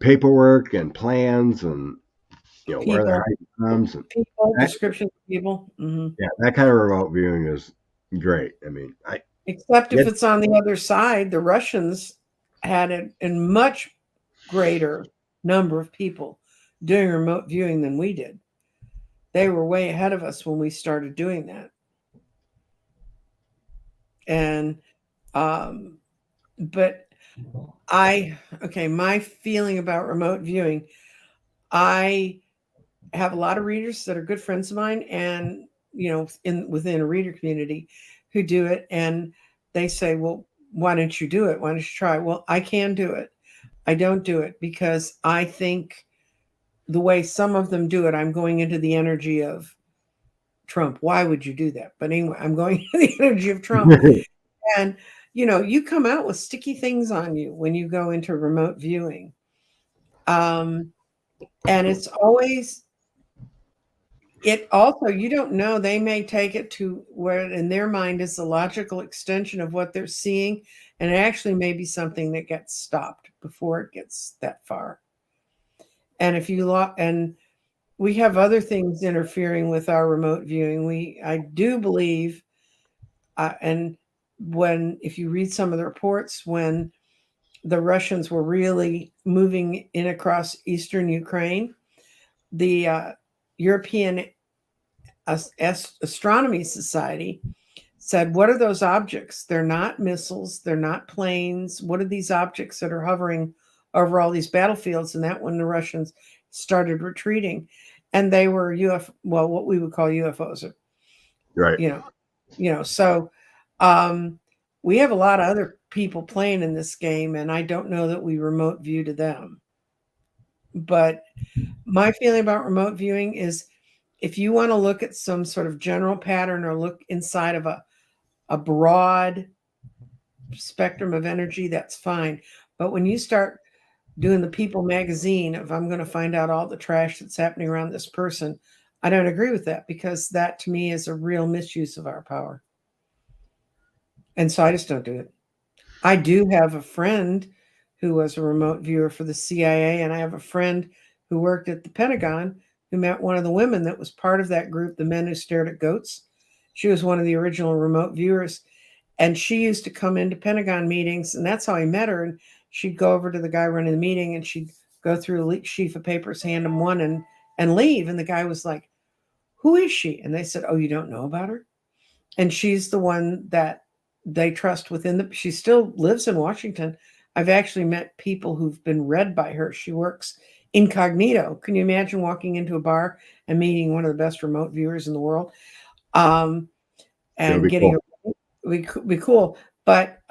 S1: paperwork and plans and where they're hiding bombs and
S2: descriptions of people. Mm-hmm.
S1: Yeah, that kind of remote viewing is great. I mean,
S2: except if it's on the other side, the Russians had it in much greater number of people doing remote viewing than we did. They were way ahead of us when we started doing that. And, but my feeling about remote viewing, I have a lot of readers that are good friends of mine and, within a reader community who do it. And they say, well, why don't you do it? Why don't you try? Well, I can do it. I don't do it because I think the way some of them do it, I'm going into the energy of Trump. Why would you do that? But anyway, I'm going into the energy of Trump. And, you come out with sticky things on you when you go into remote viewing. And it's always, it also, you don't know, they may take it to where in their mind is the logical extension of what they're seeing. And it actually may be something that gets stopped before it gets that far. And and we have other things interfering with our remote viewing. I do believe And if you read some of the reports, when the Russians were really moving in across eastern Ukraine, the European Astronomy Society said, what are those objects? They're not missiles. They're not planes. What are these objects that are hovering over all these battlefields? And that when the Russians started retreating, and they were what we would call UFOs.
S1: Right.
S2: So we have a lot of other people playing in this game, and I don't know that we remote view to them. But my feeling about remote viewing is, if you want to look at some sort of general pattern or look inside of a broad spectrum of energy, that's fine. But when you start doing the People magazine of, I'm going to find out all the trash that's happening around this person, I don't agree with that, because that to me is a real misuse of our power. And so I just don't do it. I do have a friend who was a remote viewer for the CIA, and I have a friend who worked at the Pentagon who met one of the women that was part of that group, the Men Who Stared at Goats. She was one of the original remote viewers, and she used to come into Pentagon meetings, and that's how I met her. And she'd go over to the guy running the meeting, and she'd go through a sheaf of papers, hand him one, and leave. And the guy was like, who is she? And they said, oh, you don't know about her? And she's the one that they trust within she still lives in Washington. I've actually met people who've been read by her. She works incognito. Can you imagine walking into a bar and meeting one of the best remote viewers in the world? And getting cool. Would be cool. But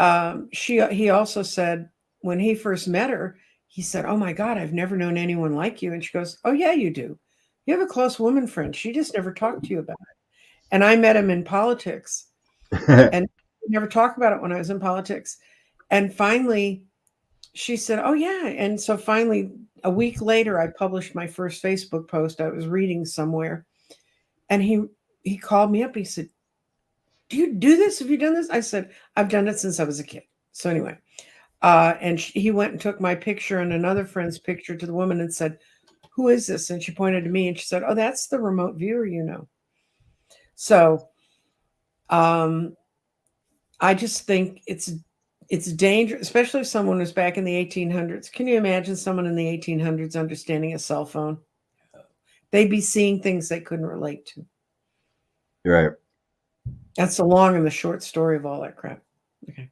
S2: he also said, when he first met her, he said, oh my God, I've never known anyone like you. And she goes, oh yeah, you do. You have a close woman friend. She just never talked to you about it. And I met him in politics, and never talk about it when I was in politics. And finally, she said, oh yeah. And so finally, a week later, I published my first Facebook post. I was reading somewhere, and he called me up. He said, do you do this? Have you done this? I said, I've done it since I was a kid. So anyway, and he went and took my picture and another friend's picture to the woman and said, who is this? And she pointed to me and she said, oh, that's the remote viewer, So I just think it's dangerous, especially if someone was back in the 1800s. Can you imagine someone in the 1800s understanding a cell phone? They'd be seeing things they couldn't relate to.
S1: Right.
S2: That's the long and the short story of all that crap. Okay.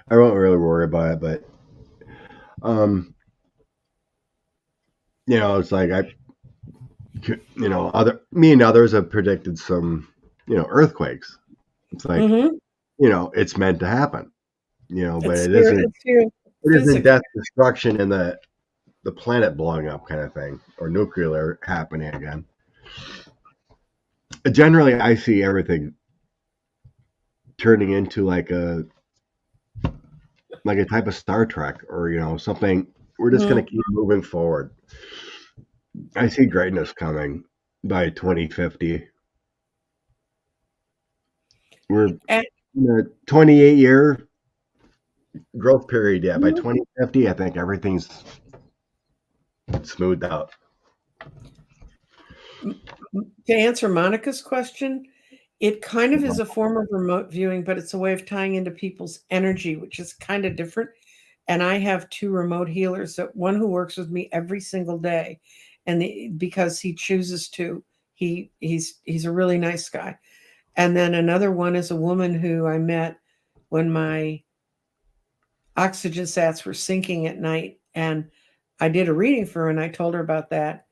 S1: I won't really worry about it, but it's like me and others have predicted some, earthquakes. It's like, it's meant to happen, but it isn't death, destruction, and the planet blowing up kind of thing, or nuclear happening again. Generally, I see everything turning into like a type of Star Trek, or something. We're just going to keep moving forward. I see greatness coming by 2050. We're in a 28-year growth period. Yeah, by 2050, I think everything's smoothed out.
S2: To answer Monica's question, it kind of is a form of remote viewing, but it's a way of tying into people's energy, which is kind of different. And I have two remote healers, that one who works with me every single day, and because he chooses to. He's a really nice guy. And then another one is a woman who I met when my oxygen sats were sinking at night, and I did a reading for her, and I told her about that.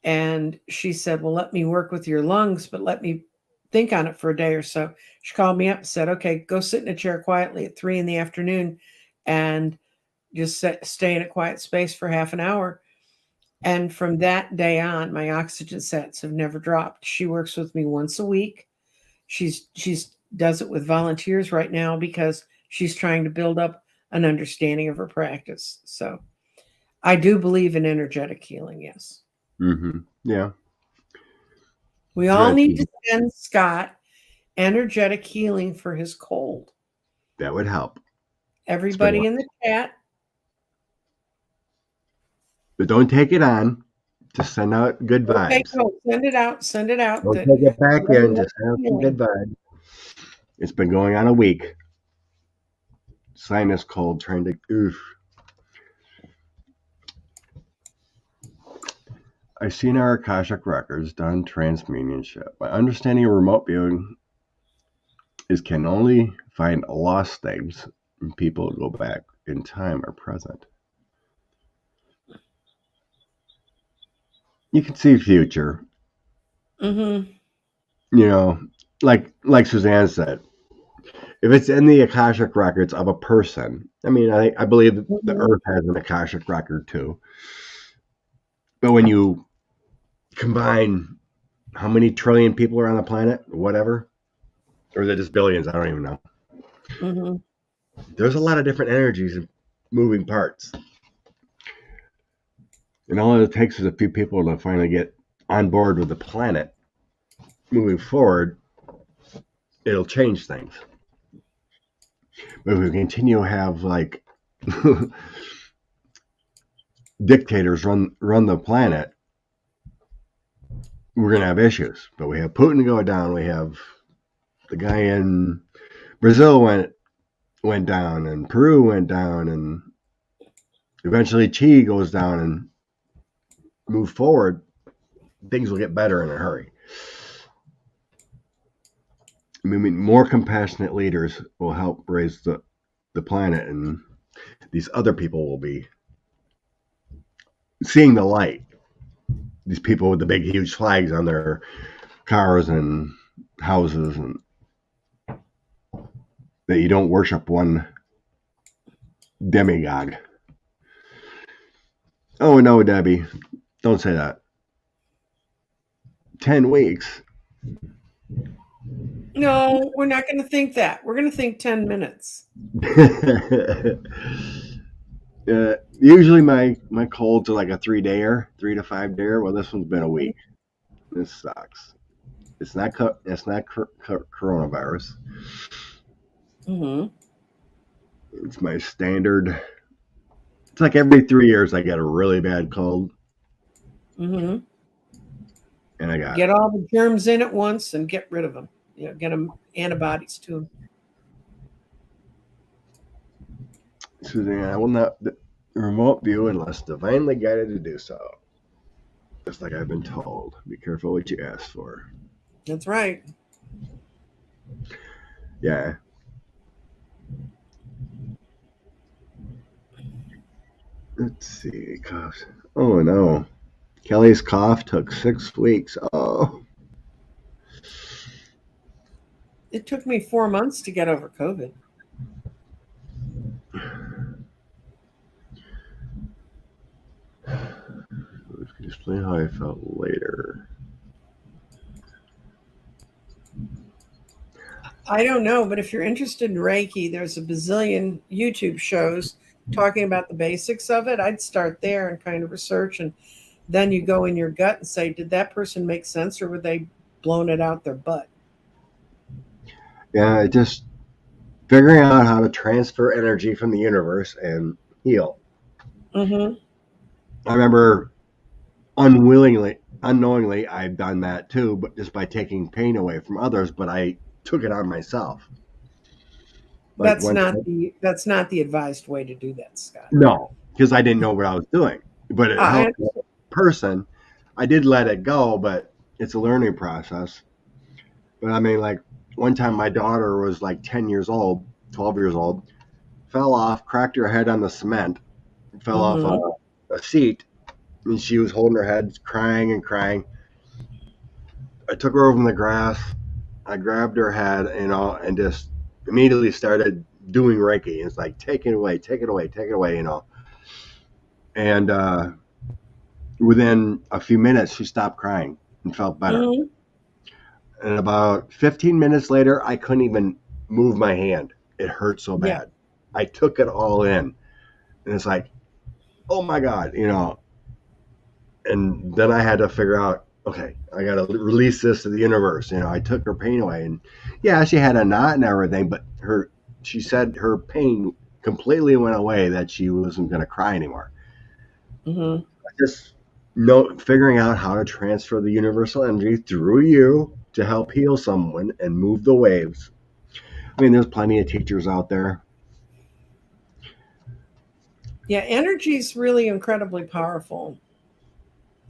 S2: And she said, well, let me work with your lungs, but let me think on it for a day or so. She called me up and said, okay, go sit in a chair quietly at 3 p.m. and just stay in a quiet space for half an hour. And from that day on, my oxygen sats have never dropped. She works with me once a week. She's does it with volunteers right now because she's trying to build up an understanding of her practice. So I do believe in energetic healing, yes.
S1: Mm-hmm. Yeah.
S2: We all need to send Scott energetic healing for his cold.
S1: That would help.
S2: Everybody in the chat.
S1: But don't take it on. Just send out good vibes.
S2: Okay, no, send it out.
S1: Don't take it back in. Just have some good vibes. It's been going on a week. Sinus cold, trying to. Oof. I've seen our Akashic records done transmediumship. My understanding of remote viewing is can only find lost things when people go back in time or present. You can see future.
S2: Mm-hmm.
S1: You know, like Suzanne said, if it's in the Akashic records of a person, I mean, I believe that the
S2: Mm-hmm.
S1: Earth has an Akashic record too. But when you combine how many trillion people are on the planet, whatever, or is it just billions? I don't even know.
S2: Mm-hmm.
S1: There's a lot of different energies and moving parts. And all it takes is a few people to finally get on board with the planet moving forward. It'll change things. But if we continue to have like dictators run the planet, we're gonna have issues. But we have Putin going down. We have the guy in Brazil went down, and Peru went down, and eventually Chi goes down and move forward. Things will get better in a hurry. I mean, more compassionate leaders will help raise the planet, and these other people will be seeing the light. These people with the big, huge flags on their cars and houses, and that you don't worship one demigod. Oh no, Debbie, don't say that. 10 weeks.
S2: No, we're not going to think that. We're going to think 10 minutes.
S1: Usually my colds are like a 3-dayer, 3 to 5-dayer. Well, this one's been a week. This sucks. It's not coronavirus.
S2: Mm-hmm.
S1: It's my standard. It's like every 3 years I get a really bad cold,
S2: Mm-hmm.
S1: and I got
S2: Get all the germs in at once and get rid of them. You know, get them antibodies to them.
S1: Suzanne, I will not remote view unless divinely guided to do so. Just like I've been told. Be careful what you ask for.
S2: That's right.
S1: Yeah. Let's see. Cough. Oh no. Kelly's cough took 6 weeks. Oh.
S2: It took me 4 months to get over COVID.
S1: Explain how I felt later.
S2: I don't know, but if you're interested in Reiki, there's a bazillion YouTube shows talking about the basics of it. I'd start there and kind of research, and then you go in your gut and say, did that person make sense or were they blown it out their butt?
S1: Yeah, just figuring out how to transfer energy from the universe and heal.
S2: Mm-hmm.
S1: I remember unknowingly, I've done that too, but just by taking pain away from others, but I took it on myself. Like
S2: That's not the advised way to do that, Scott.
S1: No, because I didn't know what I was doing, but it helped the person. I did let it go, but it's a learning process. But I mean, like one time my daughter was like 10 years old, 12 years old, fell off, cracked her head on the cement, fell off a seat, and she was holding her head, crying and crying. I took her over in the grass. I grabbed her head, and just immediately started doing Reiki. It's like, take it away, take it away, take it away, And within a few minutes, she stopped crying and felt better.
S2: Mm-hmm.
S1: And about 15 minutes later, I couldn't even move my hand. It hurt so bad.
S2: Yeah.
S1: I took it all in. And it's like, oh my God, And then I had to figure out, okay, I got to release this to the universe. I took her pain away. And yeah, she had a knot and everything, but she said her pain completely went away, that she wasn't going to cry anymore.
S2: Mm-hmm.
S1: Just figuring out how to transfer the universal energy through you to help heal someone and move the waves. I mean, there's plenty of teachers out there.
S2: Yeah, energy is really incredibly powerful.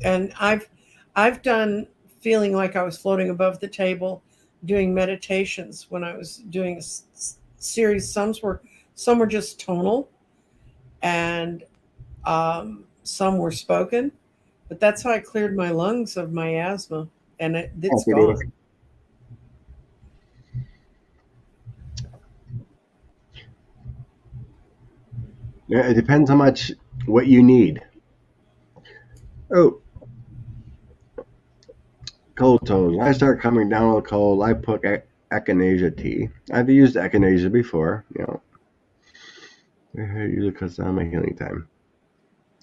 S2: And I've done feeling like I was floating above the table doing meditations when I was doing series. Some were just tonal, and some were spoken. But that's how I cleared my lungs of my asthma, and it's
S1: Pretty.
S2: gone.
S1: Yeah, it depends how much what you need. Oh, cold toes. When I start coming down with a cold, I put echinacea tea. I've used echinacea before. It usually cuts down my healing time.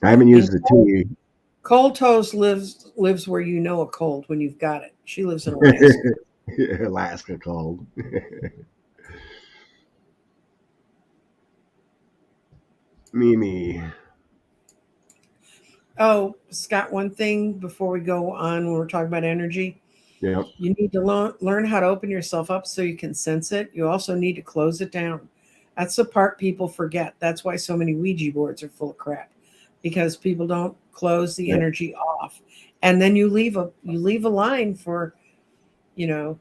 S1: I haven't
S2: And
S1: used the tea.
S2: Cold Toes lives where you know a cold when you've got it. She lives in Alaska.
S1: Alaska cold. Mimi.
S2: Oh, Scott, one thing before we go on when we're talking about energy,
S1: Yeah.
S2: you need to learn how to open yourself up so you can sense it. You also need to close it down. That's the part people forget. That's why so many Ouija boards are full of crap, because people don't close the
S1: Yeah.
S2: energy off. And then you leave a line for, you know,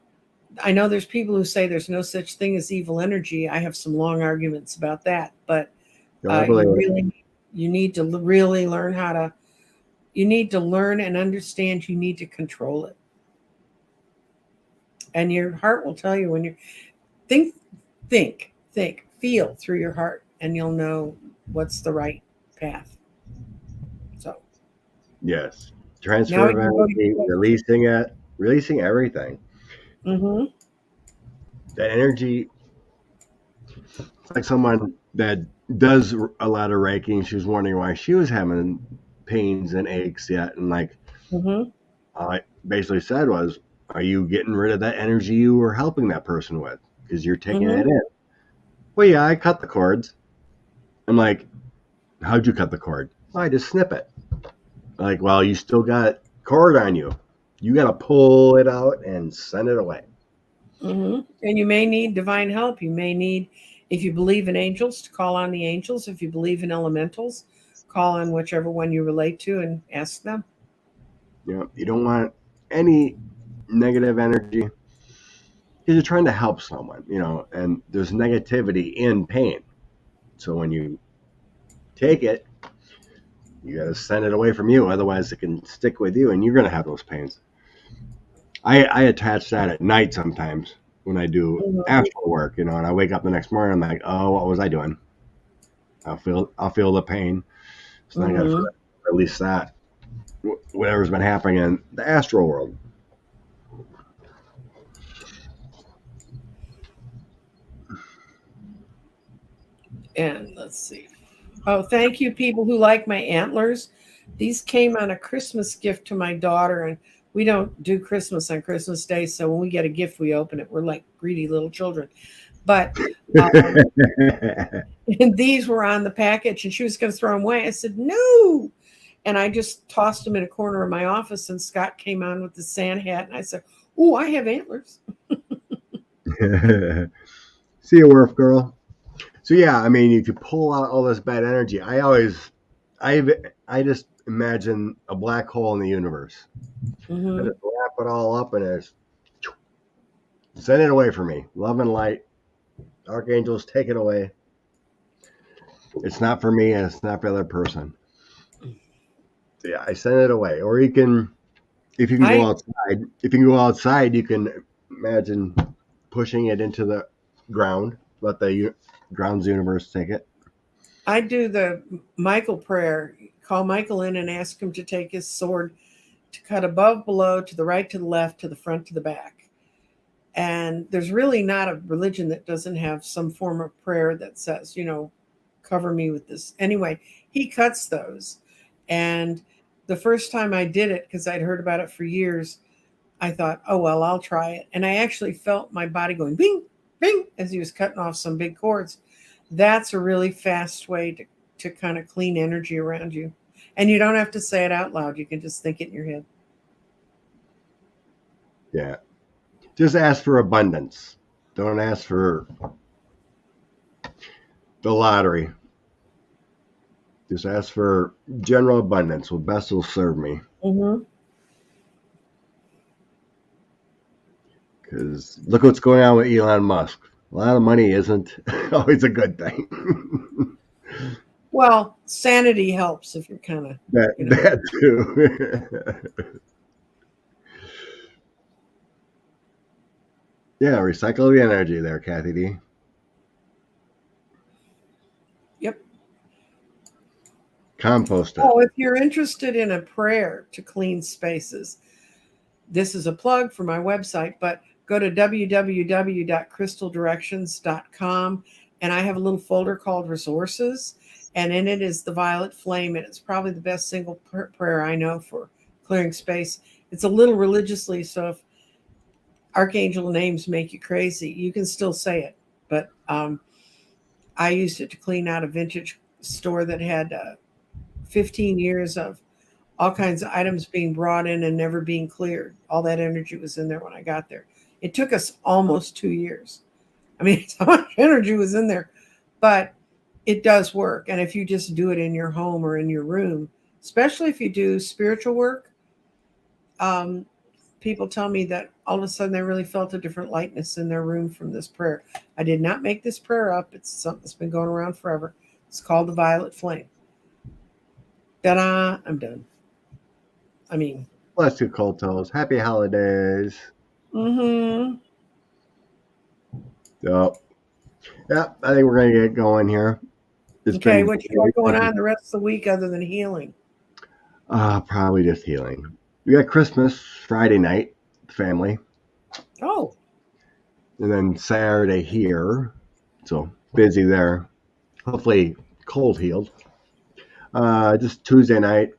S2: I know there's people who say there's no such thing as evil energy. I have some long arguments about that, but
S1: No, I believe
S2: you
S1: it.
S2: really you need to really learn how to. You need to learn and understand. You need to control it, and your heart will tell you when you think, feel through your heart, and you'll know what's the right path. So
S1: Yes.
S2: now
S1: Transfer
S2: we
S1: of
S2: can go to
S1: energy,
S2: your question.
S1: releasing it, releasing everything.
S2: Mm-hmm.
S1: That energy, it's like someone that does a lot of Reiki, and she was wondering why she was having pains and aches yet. And like
S2: Mm-hmm.
S1: I basically said was, are you getting rid of that energy you were helping that person with? Because you're taking
S2: Mm-hmm.
S1: it in. Well, yeah, I cut the cords. I'm like, how'd you cut the cord? Well, I just snip it. Like, well, you still got cord on you. You got to pull it out and send it away.
S2: Mm-hmm. And you may need divine help. You may need, if you believe in angels, to call on the angels. If you believe in elementals, call on whichever one you relate to and ask them.
S1: You don't want any negative energy because you're trying to help someone, and there's negativity in pain. So when you take it, you got to send it away from you. Otherwise, it can stick with you and you're going to have those pains. I attach that at night sometimes when I do
S2: Mhm.
S1: astral work, and I wake up the next morning. I'm like, oh, what was I doing? I'll feel the pain. So then I got to
S2: Mhm.
S1: release that, whatever's been happening in the astral world.
S2: And let's see. Oh, thank you, people who like my antlers. These came on a Christmas gift to my daughter, and we don't do Christmas on Christmas Day. So when we get a gift, we open it. We're like greedy little children. But um, and these were on the package, and she was going to throw them away. I said, no. And I just tossed them in a corner of my office, and Scott came on with the Santa hat, and I said, oh, I have antlers.
S1: See you, Werf girl. So yeah, I mean, if you pull out all this bad energy, I I just imagine a black hole in the universe. I
S2: Hmm.
S1: just wrap it all up and just send it away from me. Love and light, archangels, take it away. It's not for me, and it's not for the other person. So yeah, I send it away. Or you can, if you can go
S2: I
S1: outside, if you can go outside, you can imagine pushing it into the ground. Let the ground's universe take it.
S2: I do the Michael prayer. Call Michael in and ask him to take his sword to cut above, below, to the right, to the left, to the front, to the back. And there's really not a religion that doesn't have some form of prayer that says, cover me with this. Anyway, he cuts those. And the first time I did it, because I'd heard about it for years, I thought, oh, well, I'll try it. And I actually felt my body going bing, bing, as he was cutting off some big cords. That's a really fast way to kind of clean energy around you. And you don't have to say it out loud. You can just think it in your head.
S1: Yeah. Just ask for abundance. Don't ask for the lottery. Just ask for general abundance. What best will serve me.
S2: Mm-hmm.
S1: Because look what's going on with Elon Musk. A lot of money isn't always a good thing.
S2: Well, sanity helps if you're kind of
S1: that too. Yeah, recycle the energy there, Kathy D.
S2: Yep.
S1: Compost it.
S2: Oh, if you're interested in a prayer to clean spaces, this is a plug for my website, but go to www.crystaldirections.com, and I have a little folder called resources, and in it is the violet flame, and it's probably the best single prayer I know for clearing space. It's a little religiously, so if archangel names make you crazy, you can still say it. But I used it to clean out a vintage store that had 15 years of all kinds of items being brought in and never being cleared. All that energy was in there when I got there. It took us almost 2 years. I mean, so much energy was in there, but it does work. And if you just do it in your home or in your room, especially if you do spiritual work, people tell me that all of a sudden they really felt a different lightness in their room from this prayer. I did not make this prayer up. It's something that's been going around forever. It's called the Violet Flame. Ta-da! I'm done. I mean,
S1: bless you, Cold Toes. Happy holidays.
S2: Mm-hmm.
S1: So, yeah, I think we're gonna get going here.
S2: Okay, what you got going on the rest of the week other than healing?
S1: Probably just healing. We got Christmas Friday night, family.
S2: Oh.
S1: And then Saturday here. So busy there. Hopefully cold healed. Just Tuesday night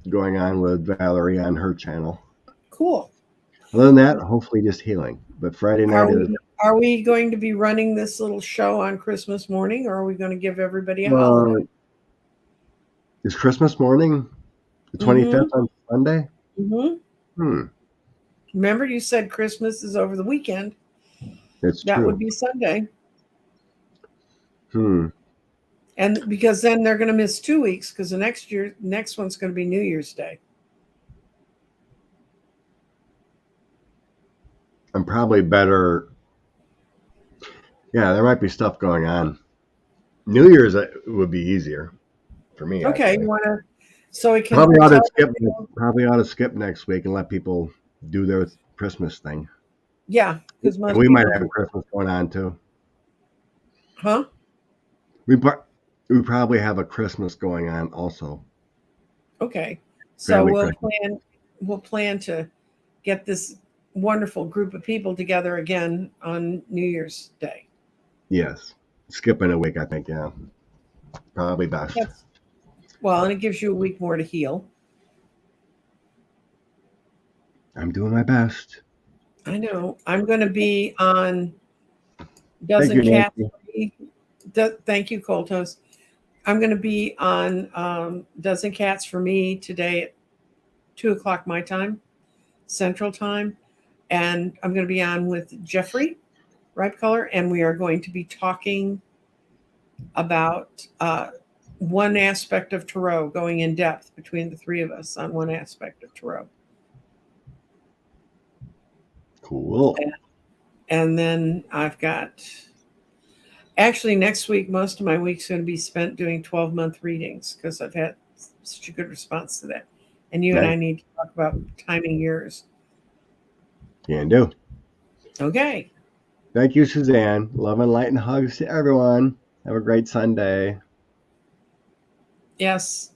S1: going on with Valerie on her channel.
S2: Cool.
S1: Other than that, hopefully just healing. But Friday night
S2: are we going to be running this little show on Christmas morning, or are we going to give everybody a holiday?
S1: Is Christmas morning the 25th on Sunday?
S2: Mm-hmm. Remember, you said Christmas is over the weekend.
S1: It's
S2: that
S1: true.
S2: Would be Sunday.
S1: And
S2: because then they're going to miss 2 weeks because the next one's going to be New Year's Day.
S1: I'm probably better. Yeah, there might be stuff going on. New Year's would be easier for me.
S2: Okay, you want to? So we can
S1: probably ought to skip next week and let people do their Christmas thing.
S2: Yeah, because
S1: we might have Christmas going on too.
S2: Huh?
S1: We probably have a Christmas going on also.
S2: Okay, so we'll plan to get this wonderful group of people together again on New Year's Day.
S1: Yes, skipping a week, I think. Yeah, probably best.
S2: Well, and it gives you a week more to heal.
S1: I'm doing my best.
S2: I know. I'm going to be on Dozen Cats. Thank you, Cold Toast. I'm going to be on Dozen Cats for Me today at 2:00 my time, Central Time. And I'm going to be on with Jeffrey Ripe Color, and we are going to be talking about one aspect of Tarot, going in depth between the three of us on one aspect of Tarot.
S1: Cool.
S2: And then I've got, actually next week, most of my week's going to be spent doing 12-month readings because I've had such a good response to that. And you and I need to talk about timing yours.
S1: Can do.
S2: Okay.
S1: Thank you, Suzanne. Love and light and hugs to everyone. Have a great Sunday.
S2: Yes.